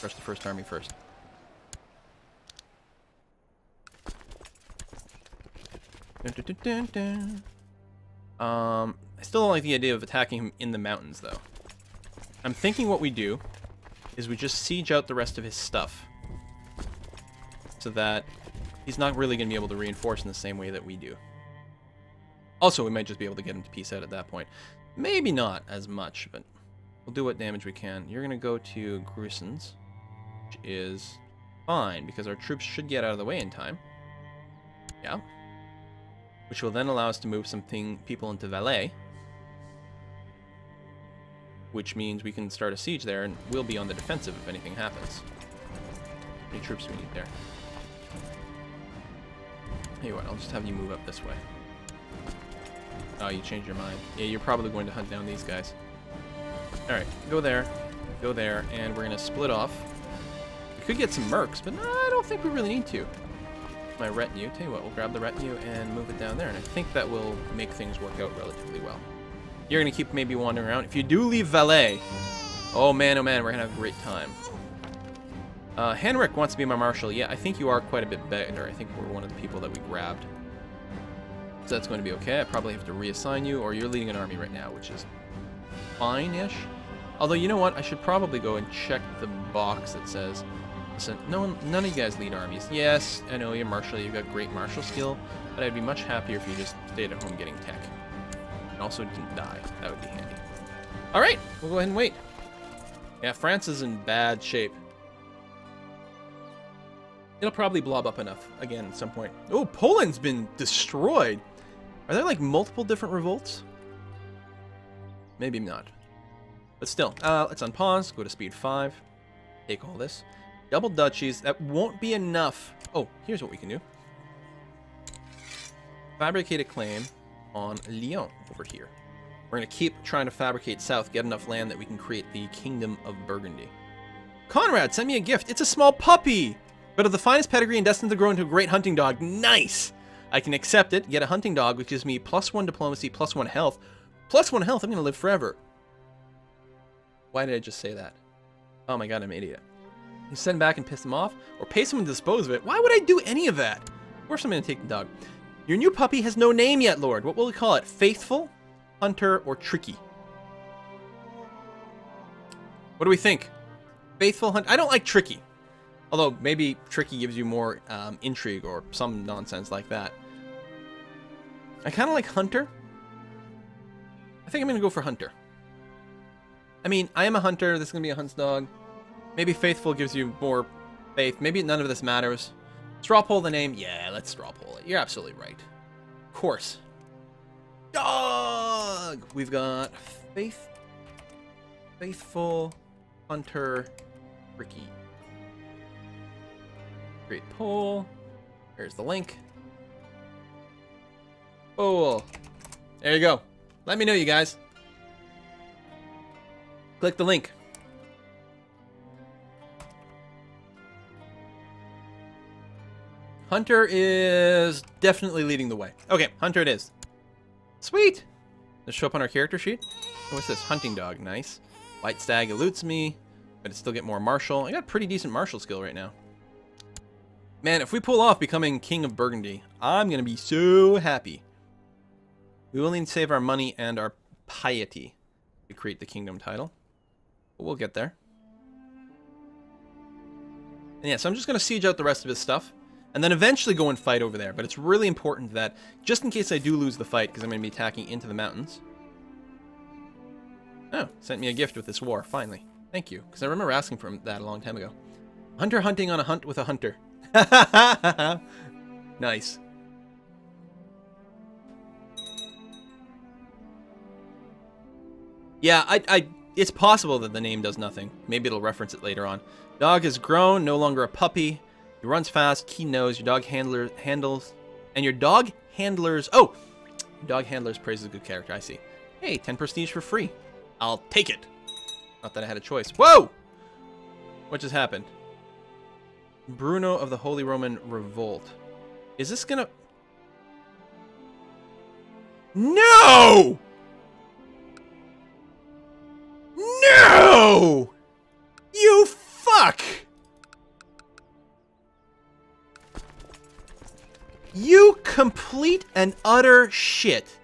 Crush the first army first. I still don't like the idea of attacking him in the mountains, though. I'm thinking what we do is we just siege out the rest of his stuff so that he's not really going to be able to reinforce in the same way that we do. Also, we might just be able to get him to peace out at that point. Maybe not as much, but we'll do what damage we can. You're going to go to Grusens, which is fine because our troops should get out of the way in time. Yeah. Which will then allow us to move some people into Valais. Which means we can start a siege there and we'll be on the defensive if anything happens. How many troops do we need there? Hey, what? I'll just have you move up this way. Oh, you changed your mind. Yeah, you're probably going to hunt down these guys. Alright, go there, and we're going to split off. We could get some mercs, but I don't think we really need to. My retinue. Tell you what, we'll grab the retinue and move it down there, and I think that will make things work out relatively well. You're going to keep maybe wandering around. If you do leave Valais, oh man, we're going to have a great time. Henrik wants to be my marshal. Yeah, I think you are quite a bit better. I think we're one of the people that we grabbed. So that's going to be okay. I probably have to reassign you, or you're leading an army right now, which is fine-ish. Although, you know what? I should probably go and check the box that says... Listen, none of you guys lead armies. Yes, I know you're marshal, you've got great martial skill, but I'd be much happier if you just stayed at home getting tech. And also didn't die. That would be handy. Alright, we'll go ahead and wait. Yeah, France is in bad shape. It'll probably blob up enough again at some point. Oh, Poland's been destroyed! Are there like multiple different revolts? Maybe not. But still, let's unpause, go to speed 5, take all this. Double duchies, that won't be enough. Oh, here's what we can do. Fabricate a claim on Lyon over here. We're going to keep trying to fabricate south, get enough land that we can create the Kingdom of Burgundy. Conrad, send me a gift. It's a small puppy, but of the finest pedigree and destined to grow into a great hunting dog. Nice! I can accept it, get a hunting dog, which gives me +1 diplomacy, +1 health. +1 health, I'm going to live forever. Why did I just say that? Oh my god, I'm an idiot. You send back and piss them off, or pay someone to dispose of it. Why would I do any of that? Of course I'm going to take the dog. Your new puppy has no name yet, Lord. What will we call it? Faithful, Hunter, or Tricky? What do we think? Faithful, Hunter? I don't like Tricky. Although, maybe Tricky gives you more intrigue or some nonsense like that. I kind of like Hunter. I think I'm going to go for Hunter. I mean, I am a hunter. This is going to be a hunt's dog. Maybe Faithful gives you more faith. Maybe none of this matters. Straw poll the name? Yeah, let's straw poll it. You're absolutely right. Of course. Dog! We've got Faithful, Hunter, Ricky. Great poll. Here's the link. Oh, there you go. Let me know, you guys. Click the link. Hunter is definitely leading the way. Okay, Hunter it is. Sweet. Let's show up on our character sheet. Oh, what's this? Hunting dog. Nice. White stag eludes me, but it still get more martial. I got pretty decent martial skill right now. Man, if we pull off becoming King of Burgundy, I'm going to be so happy. We will need to save our money and our piety to create the kingdom title. But we'll get there. And yeah, so I'm just going to siege out the rest of his stuff. And then eventually go and fight over there. But it's really important that, just in case I do lose the fight, because I'm going to be attacking into the mountains. Oh, sent me a gift with this war, finally. Thank you, because I remember asking for that a long time ago. Hunter hunting on a hunt with a hunter. Nice. Yeah, it's possible that the name does nothing. Maybe it'll reference it later on. Dog has grown, no longer a puppy. He runs fast, keen nose. Your dog handles, and your dog handlers. Oh, your dog handlers praises a good character. I see. Hey, 10 prestige for free. I'll take it. Not that I had a choice. Whoa! What just happened? Bruno of the Holy Roman Revolt. Is this gonna... No! No! You fuck! You complete and utter shit.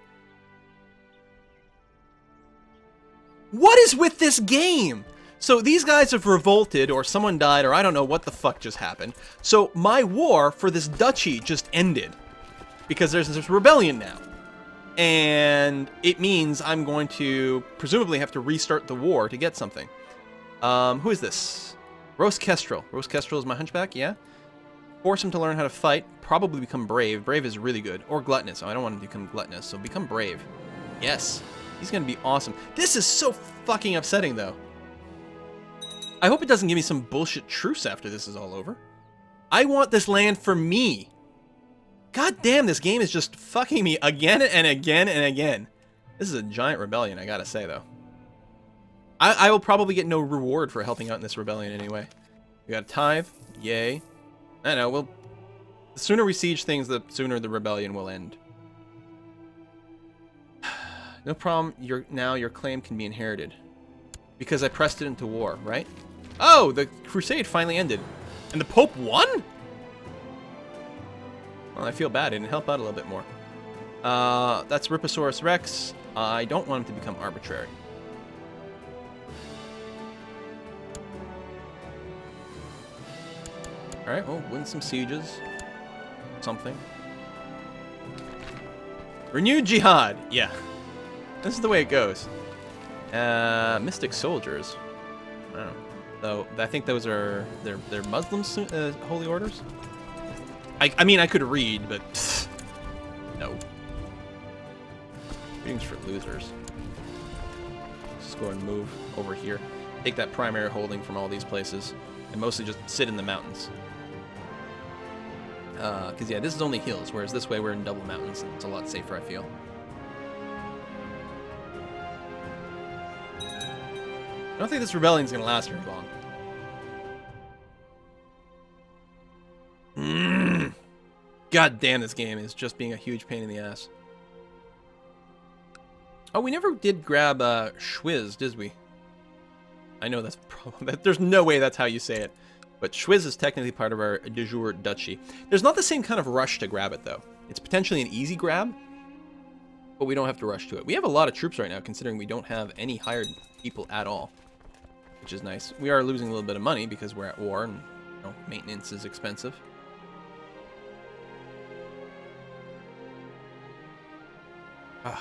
What is with this game? So these guys have revolted, or someone died, or I don't know what the fuck just happened. So my war for this duchy just ended. Because there's this rebellion now. And it means I'm going to presumably have to restart the war to get something. Who is this? Rose Kestrel. Rose Kestrel is my hunchback, yeah. Force him to learn how to fight. Probably become brave. Brave is really good. Or gluttonous. Oh, I don't want him to become gluttonous, so become brave. Yes. He's going to be awesome. This is so fucking upsetting, though. I hope it doesn't give me some bullshit truce after this is all over. I want this land for me. God damn, this game is just fucking me again and again and again. This is a giant rebellion, I gotta say, though. I will probably get no reward for helping out in this rebellion anyway. We got a tithe. Yay. I know, well, the sooner we siege things, the sooner the rebellion will end. No problem, now your claim can be inherited. Because I pressed it into war, right? Oh, the crusade finally ended. And the Pope won? Well, I feel bad. I didn't help out a little bit more. That's Rhiposaurus Rex. I don't want him to become arbitrary. Alright, well, win some sieges. Something. Renewed Jihad. Yeah. This is the way it goes. Mystic Soldiers. I don't know. Though, I think those are... They're Muslim holy orders? I mean, I could read, but... Pfft, no. Readings for losers. Just go and move over here. Take that primary holding from all these places. And mostly just sit in the mountains. Because, yeah, this is only hills, whereas this way we're in double mountains. And it's a lot safer, I feel. don't think this rebellion's going to last very long. God damn, this game is just being a huge pain in the ass. Oh, we never did grab Schwiz, did we? I know that's probably... There's no way that's how you say it. But Schwiz is technically part of our de jure duchy. There's not the same kind of rush to grab it, though. It's potentially an easy grab, but we don't have to rush to it. We have a lot of troops right now, considering we don't have any hired people at all, which is nice. We are losing a little bit of money because we're at war, and you know, maintenance is expensive. I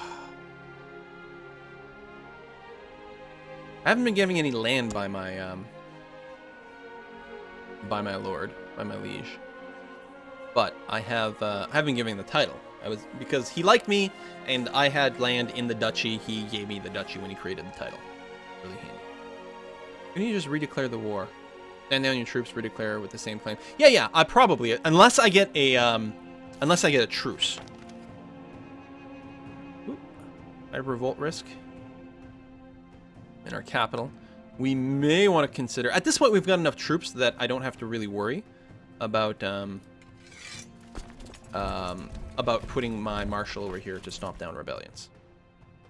haven't been giving any land by my lord, by my liege, but I have been giving the title. Because he liked me, and I had land in the duchy. He gave me the duchy when he created the title. Really handy. Can you just redeclare the war? Stand down your troops, redeclare with the same claim. Yeah. I probably, unless I get a truce. Ooh, I have revolt risk in our capital. We may want to consider. At this point, we've got enough troops that I don't have to really worry about putting my marshal over here to stomp down rebellions.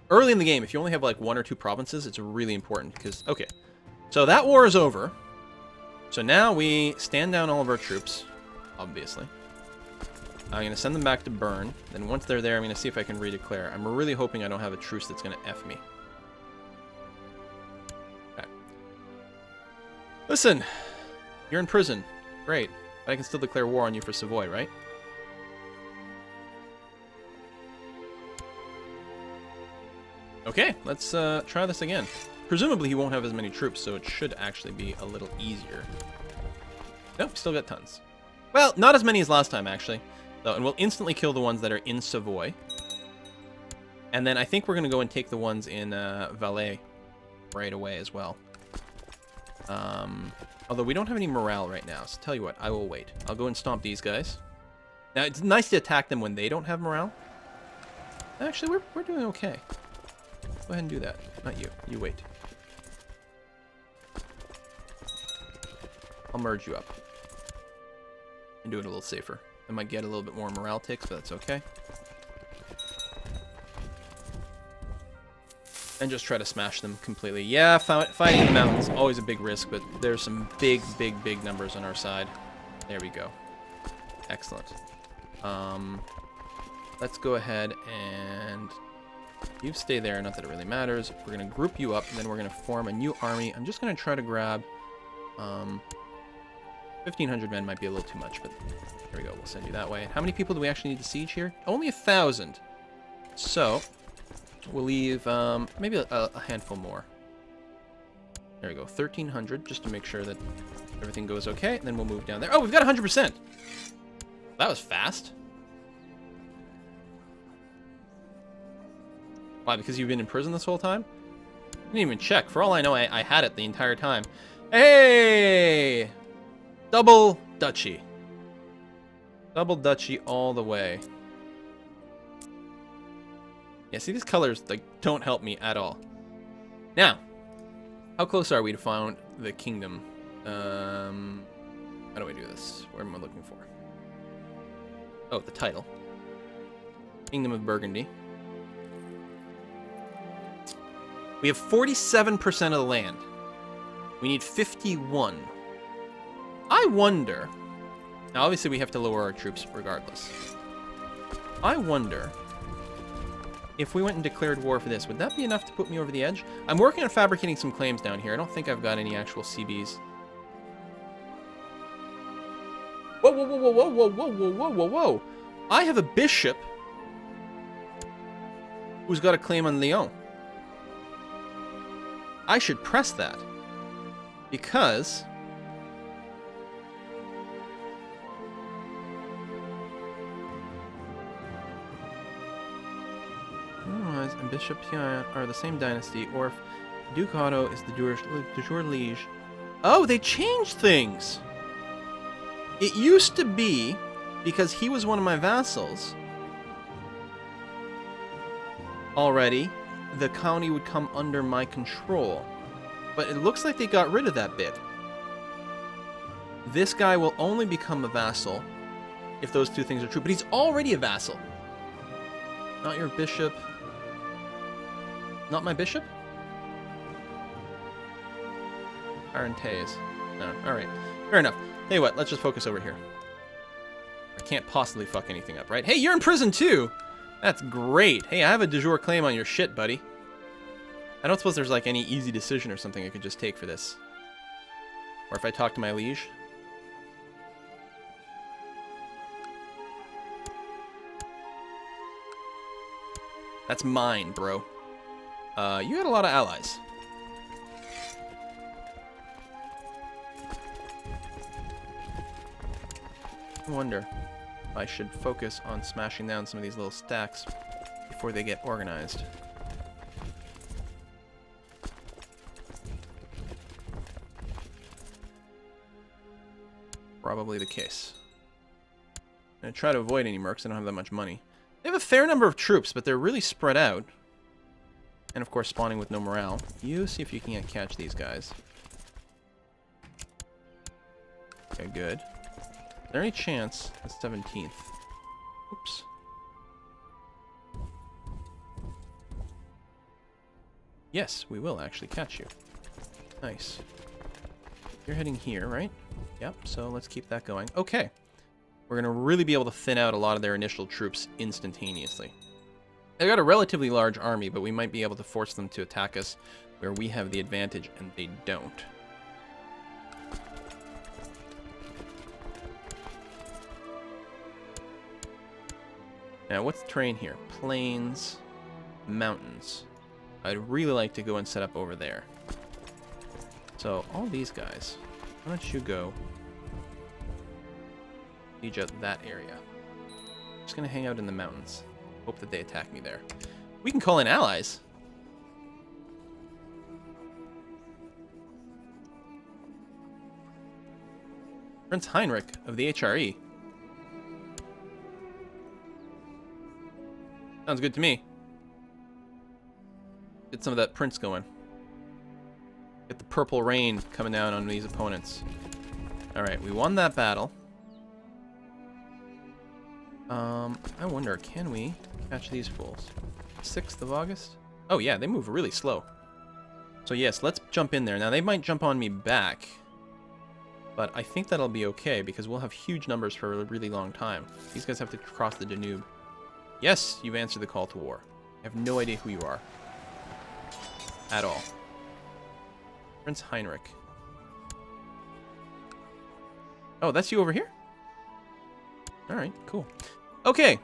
Early in the game, if you only have like 1 or 2 provinces, it's really important because, okay, so that war is over. So now we stand down all of our troops, obviously. I'm going to send them back to Bern. Then once they're there, I'm going to see if I can redeclare. I'm really hoping I don't have a truce that's going to F me. Okay. Listen, you're in prison. Great. But I can still declare war on you for Savoy, right? Okay, let's try this again. Presumably he won't have as many troops, so it should actually be a little easier. Nope, still got tons. Well, not as many as last time, actually. So, and we'll instantly kill the ones that are in Savoy. And then I think we're going to go and take the ones in Valais right away as well. Although we don't have any morale right now, so tell you what, I will wait. I'll go and stomp these guys. Now, it's nice to attack them when they don't have morale. Actually, we're doing okay. Go ahead and do that. Not you. You wait. I'll merge you up. And do it a little safer. I might get a little bit more morale ticks, but that's okay. And just try to smash them completely. Yeah, fighting in the mountains, always a big risk, but there's some big numbers on our side. There we go. Excellent. Let's go ahead and... You stay there, not that it really matters. We're going to group you up, and then we're going to form a new army. I'm just going to try to grab... 1,500 men might be a little too much, but there we go. We'll send you that way. How many people do we actually need to siege here? Only 1,000. So, we'll leave maybe a handful more. There we go. 1,300, just to make sure that everything goes okay. And then we'll move down there. Oh, we've got 100%. That was fast. Why, because you've been in prison this whole time? I didn't even check. For all I know, I had it the entire time. Hey! Double duchy. Double duchy all the way. Yeah, see, these colors, like, don't help me at all. Now, how close are we to found the kingdom? How do I do this? Where am I looking for? Oh, the title. Kingdom of Burgundy. We have 47% of the land. We need 51. I wonder... Now, obviously, we have to lower our troops regardless. I wonder if we went and declared war for this, would that be enough to put me over the edge? I'm working on fabricating some claims down here. I don't think I've got any actual CBs. Whoa, whoa, whoa, whoa, whoa, whoa, whoa, whoa, whoa, whoa, whoa. I have a bishop who's got a claim on Lyon. I should press that. Because... and bishops are the same dynasty, or if Duke Otto is the de jure liege. Oh, they changed things! It used to be, because he was one of my vassals, already, the county would come under my control. But it looks like they got rid of that bit. This guy will only become a vassal if those two things are true. But he's already a vassal. Not your bishop. Not my bishop? Arentaise. No. Alright. Fair enough. Tell you what, let's just focus over here. I can't possibly fuck anything up, right? Hey, you're in prison too! That's great. Hey, I have a de jure claim on your shit, buddy. I don't suppose there's like any easy decision or something I could just take for this. Or if I talk to my liege. That's mine, bro. You got a lot of allies. I wonder if I should focus on smashing down some of these little stacks before they get organized. Probably the case. I'm going to try to avoid any mercs. I don't have that much money. They have a fair number of troops, but they're really spread out. And of course, spawning with no morale. You see if you can't catch these guys. Okay, good. Is there any chance the 17th? Oops. Yes, we will actually catch you. Nice. You're heading here, right? Yep, so let's keep that going. Okay. We're going to really be able to thin out a lot of their initial troops instantaneously. They've got a relatively large army, but we might be able to force them to attack us where we have the advantage and they don't. Now, what's the terrain here? Plains, mountains. I'd really like to go and set up over there. So, all these guys, why don't you go siege out that area. Just gonna hang out in the mountains. Hope that they attack me there. We can call in allies. Prince Heinrich of the HRE. Sounds good to me. Get some of that prince going. Get the purple rain coming down on these opponents. Alright, we won that battle. I wonder, can we catch these fools? 6th of August? Oh yeah, they move really slow. So yes, let's jump in there. Now they might jump on me back, but I think that'll be okay because we'll have huge numbers for a really long time. These guys have to cross the Danube. Yes, you've answered the call to war. I have no idea who you are. At all. Prince Heinrich. Oh, that's you over here? Alright, cool. Okay.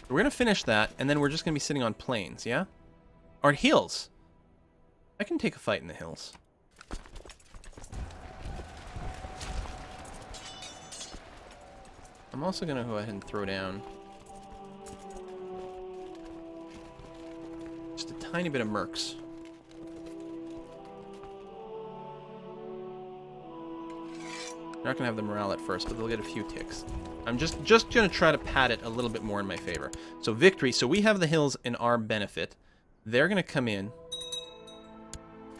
We're going to finish that, and then we're just going to be sitting on plains, yeah? Or hills. I can take a fight in the hills. I'm also going to go ahead and throw down just a tiny bit of mercs. They're not going to have the morale at first, but they'll get a few ticks. I'm just going to try to pad it a little bit more in my favor. So victory. So we have the hills in our benefit. They're going to come in.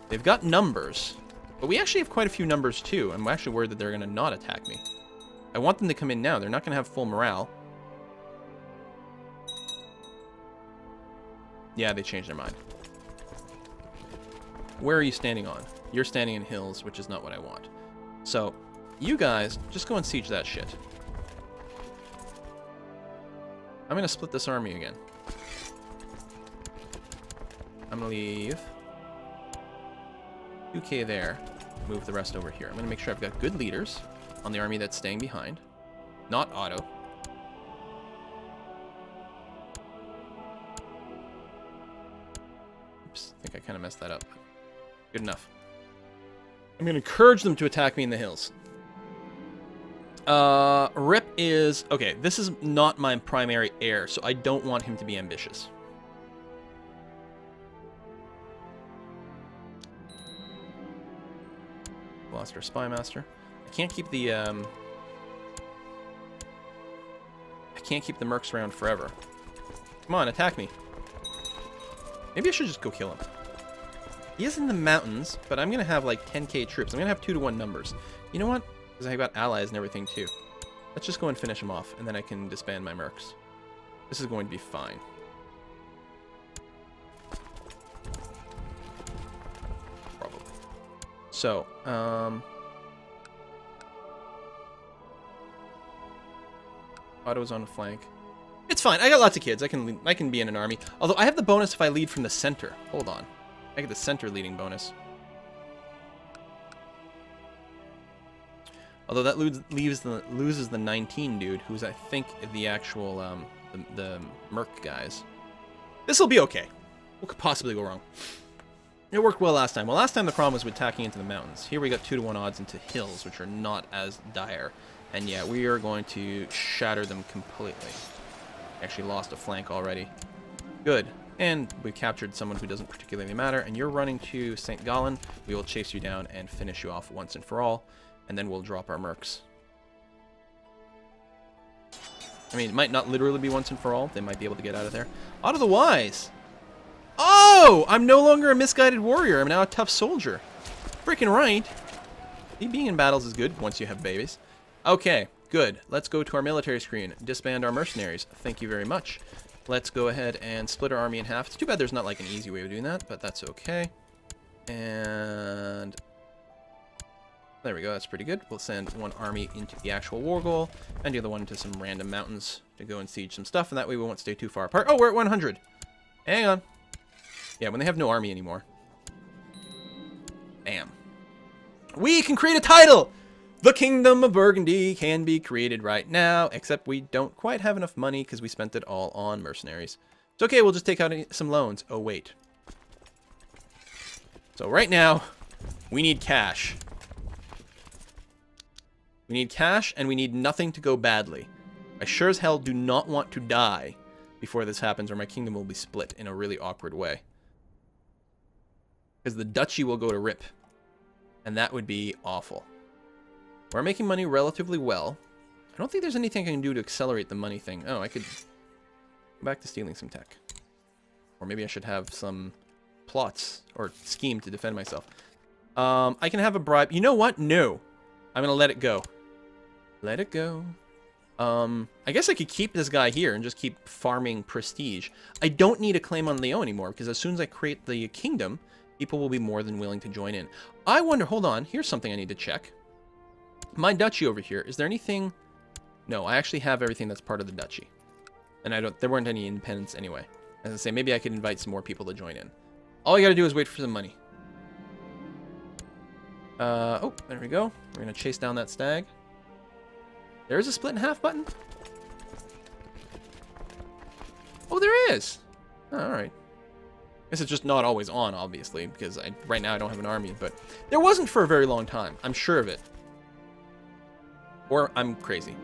They've got numbers, but we actually have quite a few numbers too. I'm actually worried that they're going to not attack me. I want them to come in now. They're not going to have full morale. Yeah, they changed their mind. Where are you standing on? You're standing in hills, which is not what I want. So you guys, just go and siege that shit. I'm going to split this army again. I'm going to leave 2k there. Move the rest over here. I'm going to make sure I've got good leaders on the army that's staying behind. Not Otto. Oops, I think I kind of messed that up. Good enough. I'm going to encourage them to attack me in the hills. Rip is... Okay, this is not my primary heir, so I don't want him to be ambitious. Lost our spy master. I can't keep the, I can't keep the mercs around forever. Come on, attack me. Maybe I should just go kill him. He is in the mountains, but I'm going to have like 10k troops. I'm going to have 2-to-1 numbers. You know what? Because I've got allies and everything too. Let's just go and finish him off, and then I can disband my mercs. This is going to be fine. Probably. So, Otto's on the flank. It's fine. I got lots of kids. I can be in an army. Although I have the bonus if I lead from the center. Hold on. I get the center leading bonus. Although that loses the 19 dude, who's I think the actual the merc guys. This will be okay. What could possibly go wrong? It worked well last time. Well, last time the problem was with attacking into the mountains. Here we got 2-to-1 odds into hills, which are not as dire. And yeah, we are going to shatter them completely. Actually lost a flank already. Good. And we captured someone who doesn't particularly matter. And you're running to St. Gallen. We will chase you down and finish you off once and for all. And then we'll drop our mercs. I mean, it might not literally be once and for all. They might be able to get out of there. Otto the Wise! Oh! I'm no longer a misguided warrior. I'm now a tough soldier. Freaking right. Being in battles is good once you have babies. Okay, good. Let's go to our military screen. Disband our mercenaries. Thank you very much. Let's go ahead and split our army in half. It's too bad there's not like an easy way of doing that, but that's okay. And there we go. That's pretty good. We'll send one army into the actual war goal and the other one into some random mountains to go and siege some stuff, and that way we won't stay too far apart. Oh, we're at 100. Hang on. Yeah, when they have no army anymore. Bam. We can create a title! The Kingdom of Burgundy can be created right now, except we don't quite have enough money because we spent it all on mercenaries. It's okay, we'll just take out some loans. Oh, wait. So right now, we need cash. We need cash, and we need nothing to go badly. I sure as hell do not want to die before this happens, or my kingdom will be split in a really awkward way. Because the duchy will go to rip. And that would be awful. We're making money relatively well. I don't think there's anything I can do to accelerate the money thing. Oh, I could go back to stealing some tech. Or maybe I should have some plots or scheme to defend myself. I can have a bribe. You know what? No. I'm going to let it go. Let it go. I guess I could keep this guy here and just keep farming prestige. I don't need a claim on Lyon anymore, because as soon as I create the kingdom, people will be more than willing to join in. I wonder, hold on, here's something I need to check. My duchy over here, is there anything? No, I actually have everything that's part of the duchy. And there weren't any independents anyway. As I say, maybe I could invite some more people to join in. All you gotta do is wait for some money. Oh, there we go. We're gonna chase down that stag. There is a split in half button? Oh, there is! Oh, alright. Guess it's just not always on, obviously, because right now I don't have an army, but there wasn't for a very long time. I'm sure of it. Or I'm crazy.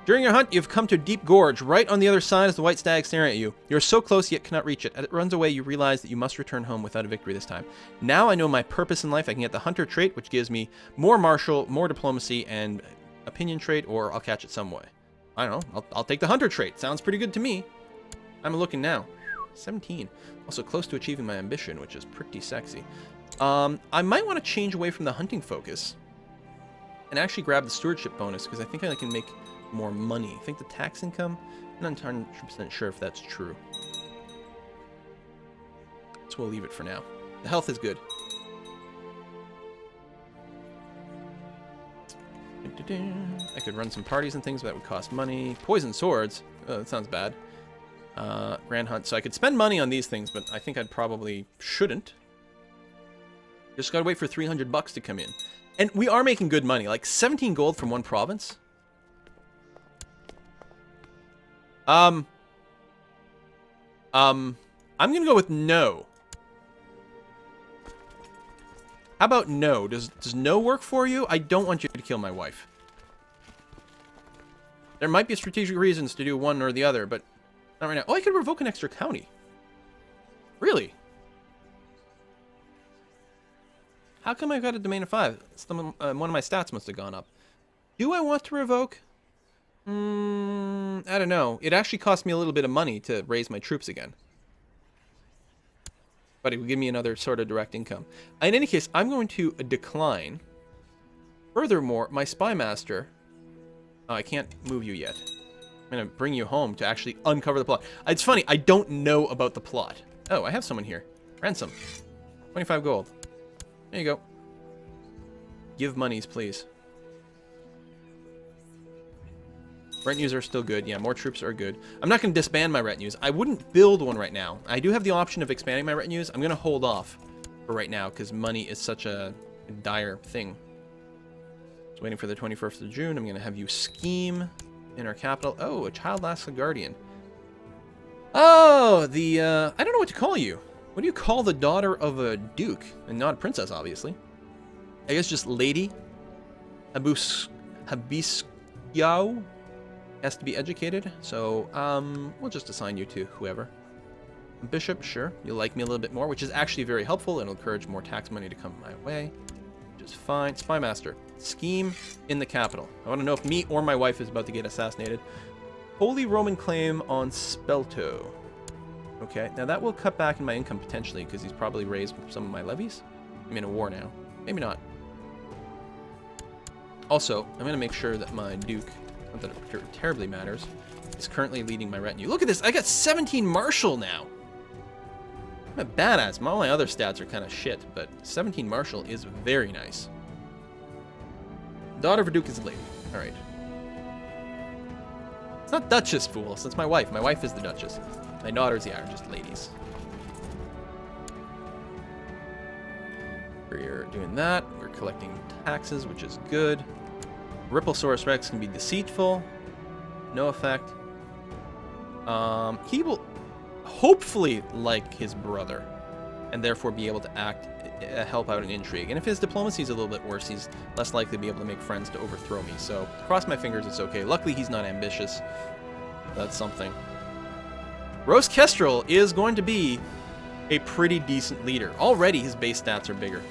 During your hunt, you've come to a deep gorge. Right on the other side is the white stag staring at you. You're so close, yet cannot reach it. As it runs away, you realize that you must return home without a victory this time. Now I know my purpose in life. I can get the hunter trait, which gives me more martial, more diplomacy, and opinion trait, or I'll catch it some way. I don't know. I'll take the hunter trait. Sounds pretty good to me. I'm looking now. 17. Also close to achieving my ambition, which is pretty sexy. I might want to change away from the hunting focus and actually grab the stewardship bonus, because I think I can make more money. I think the tax income, I'm not 100% sure if that's true. So we'll leave it for now. The health is good. I could run some parties and things, but that would cost money. Poison swords. Oh, that sounds bad. Grand hunt. So I could spend money on these things, but I think I'd probably shouldn't. Just gotta wait for 300 bucks to come in. And we are making good money. Like 17 gold from one province. I'm gonna go with no. How about no? Does no work for you? I don't want you to kill my wife. There might be strategic reasons to do one or the other, but not right now. Oh, I could revoke an extra county. Really? How come I got a domain of 5? One of my stats must have gone up. Do I want to revoke? I don't know. It actually cost me a little bit of money to raise my troops again. But it would give me another sort of direct income. In any case, I'm going to decline. Furthermore, my spy master... Oh, I can't move you yet. I'm going to bring you home to actually uncover the plot. It's funny, I don't know about the plot. Oh, I have someone here. Ransom. 25 gold. There you go. Give monies, please. Retinues are still good. Yeah, more troops are good. I'm not going to disband my retinues. I wouldn't build one right now. I do have the option of expanding my retinues. I'm going to hold off for right now because money is such a dire thing. Just waiting for the 21st of June. I'm going to have you scheme in our capital. Oh, a child asks a guardian. Oh, the, I don't know what to call you. What do you call the daughter of a duke? And not a princess, obviously. I guess just lady. Habiskyao has to be educated. So, we'll just assign you to whoever. Bishop, sure. You'll like me a little bit more, which is actually very helpful. It'll encourage more tax money to come my way. Which is fine. Spy master. Scheme in the capital. I want to know if me or my wife is about to get assassinated. Holy Roman claim on Spelto. Okay, now that will cut back in my income potentially because he's probably raised some of my levies. I'm in a war now. Maybe not. Also, I'm going to make sure that my duke, not that it terribly matters, is currently leading my retinue. Look at this! I got 17 martial now! I'm a badass. All my other stats are kind of shit, but 17 martial is very nice. Daughter of a duke is a lady. Alright. It's not Duchess, fools. That's my wife. My wife is the Duchess. My daughters, yeah, are just ladies. We're doing that. We're collecting taxes, which is good. Ripplesaurus Rex can be deceitful. No effect. He will hopefully like his brother, and therefore be able to help out in intrigue. And if his diplomacy is a little bit worse, he's less likely to be able to make friends to overthrow me. So, cross my fingers, it's okay. Luckily, he's not ambitious. That's something. Rose Kestrel is going to be a pretty decent leader. Already, his base stats are bigger.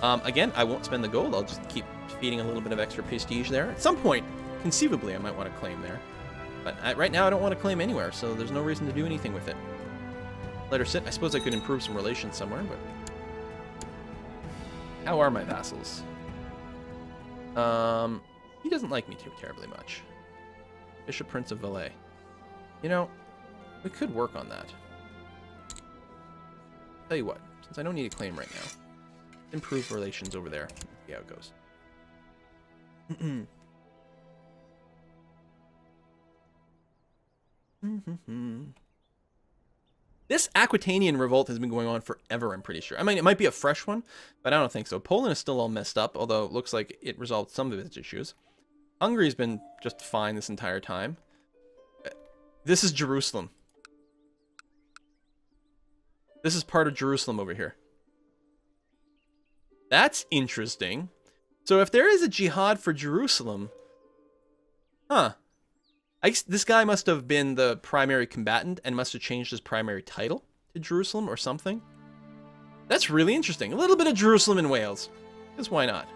Again, I won't spend the gold. I'll just keep feeding a little bit of extra prestige there. At some point, conceivably, I might want to claim there. But right now, I don't want to claim anywhere, so there's no reason to do anything with it. Let her sit. I suppose I could improve some relations somewhere, but... How are my vassals? He doesn't like me too terribly much. Bishop Prince of Valais. You know, we could work on that. Tell you what, since I don't need a claim right now, improve relations over there. See how it goes. This Aquitanian revolt has been going on forever, I'm pretty sure. I mean, it might be a fresh one, but I don't think so. Poland is still all messed up, although it looks like it resolved some of its issues. Hungary's been just fine this entire time. This is Jerusalem. This is part of Jerusalem over here. That's interesting. So if there is a jihad for Jerusalem... Huh. This guy must have been the primary combatant and must have changed his primary title to Jerusalem or something. That's really interesting. A little bit of Jerusalem in Wales. Because why not?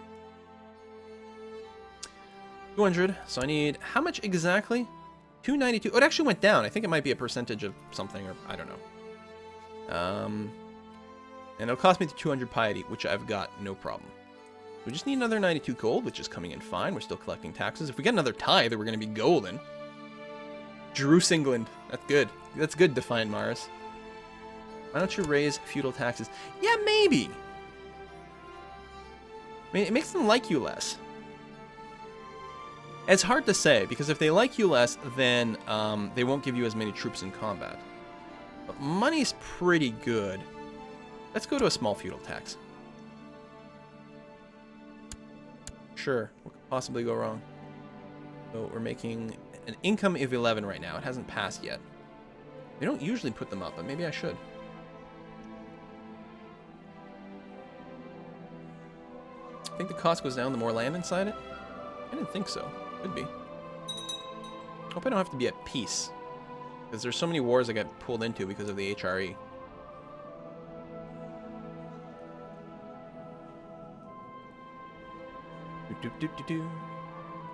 200. So I need... How much exactly? 292. Oh, it actually went down. I think it might be a percentage of something, or I don't know. And it'll cost me the 200 piety, which I've got no problem. We just need another 92 gold, which is coming in fine. We're still collecting taxes. If we get another tithe, we're going to be golden. Jerusalem, England. That's good. That's good, Defiant Mars. Why don't you raise feudal taxes? Yeah, maybe. I mean, it makes them like you less. It's hard to say, because if they like you less, then they won't give you as many troops in combat. But money's pretty good. Let's go to a small feudal tax. Sure, what could possibly go wrong? So we're making an income of 11 right now. It hasn't passed yet. We don't usually put them up, but maybe I should. I think the cost goes down the more land inside it. I didn't think so. Could be. Hope I don't have to be at peace. Because there's so many wars I got pulled into because of the HRE.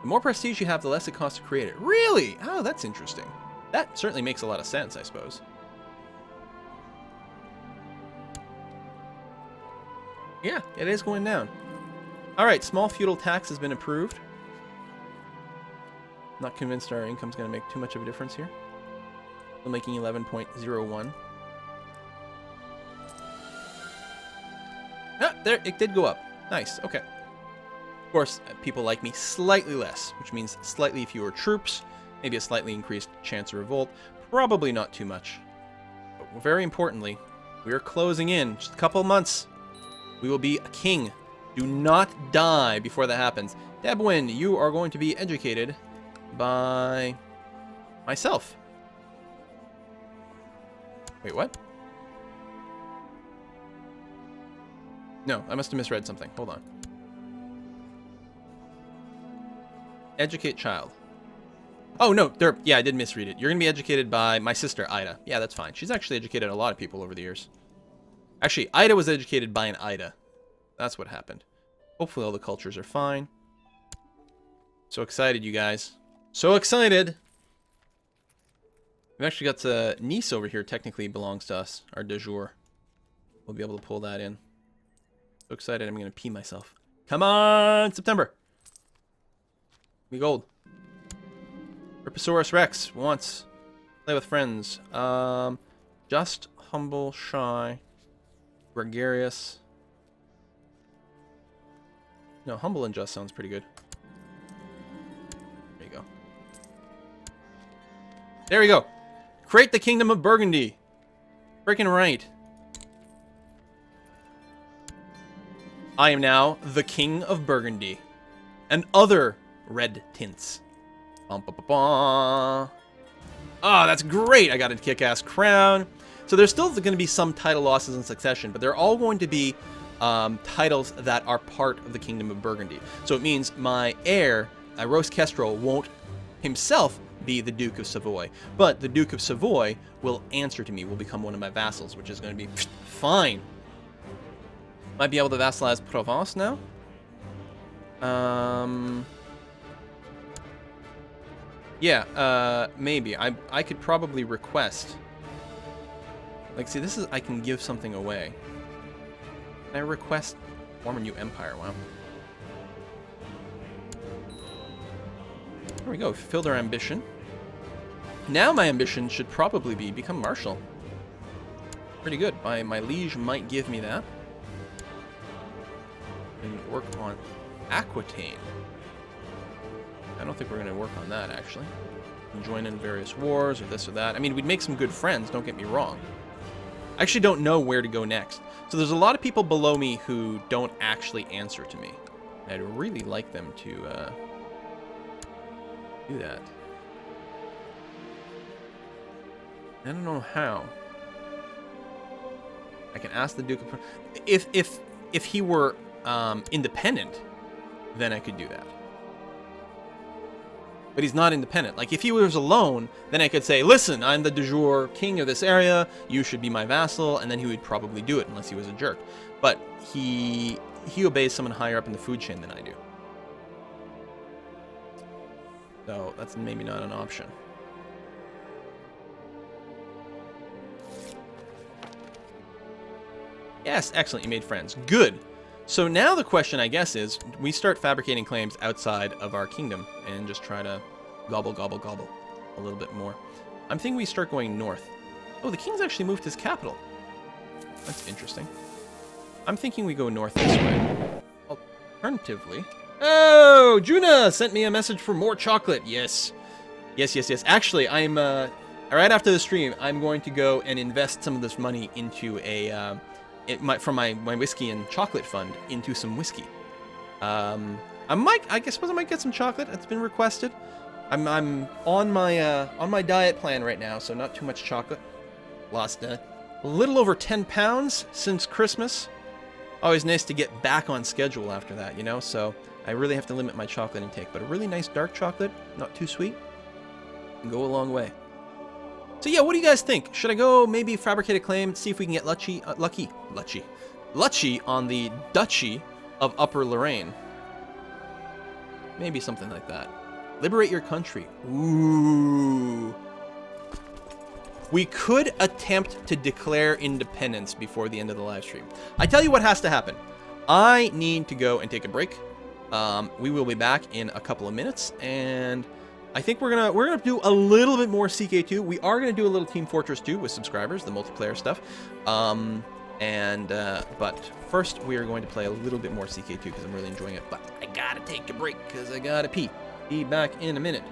The more prestige you have, the less it costs to create it. Really? Oh, that's interesting. That certainly makes a lot of sense, I suppose. Yeah, it is going down. Alright, small feudal tax has been approved. Not convinced our income's going to make too much of a difference here. Still making 11.01. Ah, there, it did go up. Nice, okay. Of course, people like me slightly less, which means slightly fewer troops, maybe a slightly increased chance of revolt. Probably not too much. But very importantly, we are closing in. Just a couple of months. We will be a king. Do not die before that happens. Debwin, you are going to be educated by myself. Wait, what? No, I must have misread something. Hold on. Educate child. Oh, no. Yeah, I did misread it. You're going to be educated by my sister, Ida. Yeah, that's fine. She's actually educated a lot of people over the years. Actually, Ida was educated by an Ida. That's what happened. Hopefully all the cultures are fine. So excited, you guys. So excited! We've actually got Nice over here technically belongs to us. Our de jour. We'll be able to pull that in. So excited, I'm going to pee myself. Come on, September! We gold. Rhipisaurus Rex wants play with friends. Just, humble, shy, gregarious. No, humble and just sounds pretty good. There you go. There we go. Create the Kingdom of Burgundy. Freaking right. I am now the King of Burgundy. And other red tints. Ah, that's great. I got a kick-ass crown. So there's still going to be some title losses in succession, but they're all going to be titles that are part of the Kingdom of Burgundy. So it means my heir, Roast Kestrel, won't himself be the Duke of Savoy, but the Duke of Savoy will answer to me, will become one of my vassals, which is going to be fine. Might be able to vassalize Provence now. Yeah, maybe. I could probably request. Like, see, this is, I can give something away. Can I request form a new empire? Wow. There we go. Fulfilled our ambition. Now my ambition should probably be become marshal. Pretty good. My liege might give me that. And work on Aquitaine. I don't think we're going to work on that, actually. And join in various wars or this or that. I mean, we'd make some good friends, don't get me wrong. I actually don't know where to go next. So there's a lot of people below me who don't actually answer to me. I'd really like them to do that. I don't know how. I can ask the Duke of... If he were independent, then I could do that. But he's not independent. Like, if he was alone, then I could say, listen, I'm the de jure king of this area, you should be my vassal, and then he would probably do it, unless he was a jerk. But he obeys someone higher up in the food chain than I do. So, that's maybe not an option. Yes, excellent, you made friends. Good. So now the question, I guess, is we start fabricating claims outside of our kingdom and just try to gobble, gobble, gobble a little bit more. I'm thinking we start going north. Oh, the king's actually moved his capital. That's interesting. I'm thinking we go north this way. Alternatively... Oh, Juna sent me a message for more chocolate. Yes. Yes, yes, yes. Actually, I'm, right after the stream, I'm going to go and invest some of this money into a, from my whiskey and chocolate fund into some whiskey. I suppose I might get some chocolate. It's been requested. I'm on my diet plan right now, so not too much chocolate. Lost a little over 10 pounds since Christmas. Always nice to get back on schedule after that, you know. So I really have to limit my chocolate intake, but a really nice dark chocolate, not too sweet, can go a long way. So yeah, what do you guys think? Should I go maybe fabricate a claim, see if we can get lucky on the Duchy of Upper Lorraine? Maybe something like that. Liberate your country. Ooh. We could attempt to declare independence before the end of the live stream. I tell you what has to happen. I need to go and take a break. We will be back in a couple of minutes, and I think we're gonna do a little bit more CK2. We are gonna do a little Team Fortress 2 with subscribers, the multiplayer stuff. But first we are going to play a little bit more CK2 because I'm really enjoying it. But I gotta take a break because I gotta pee. Be back in a minute.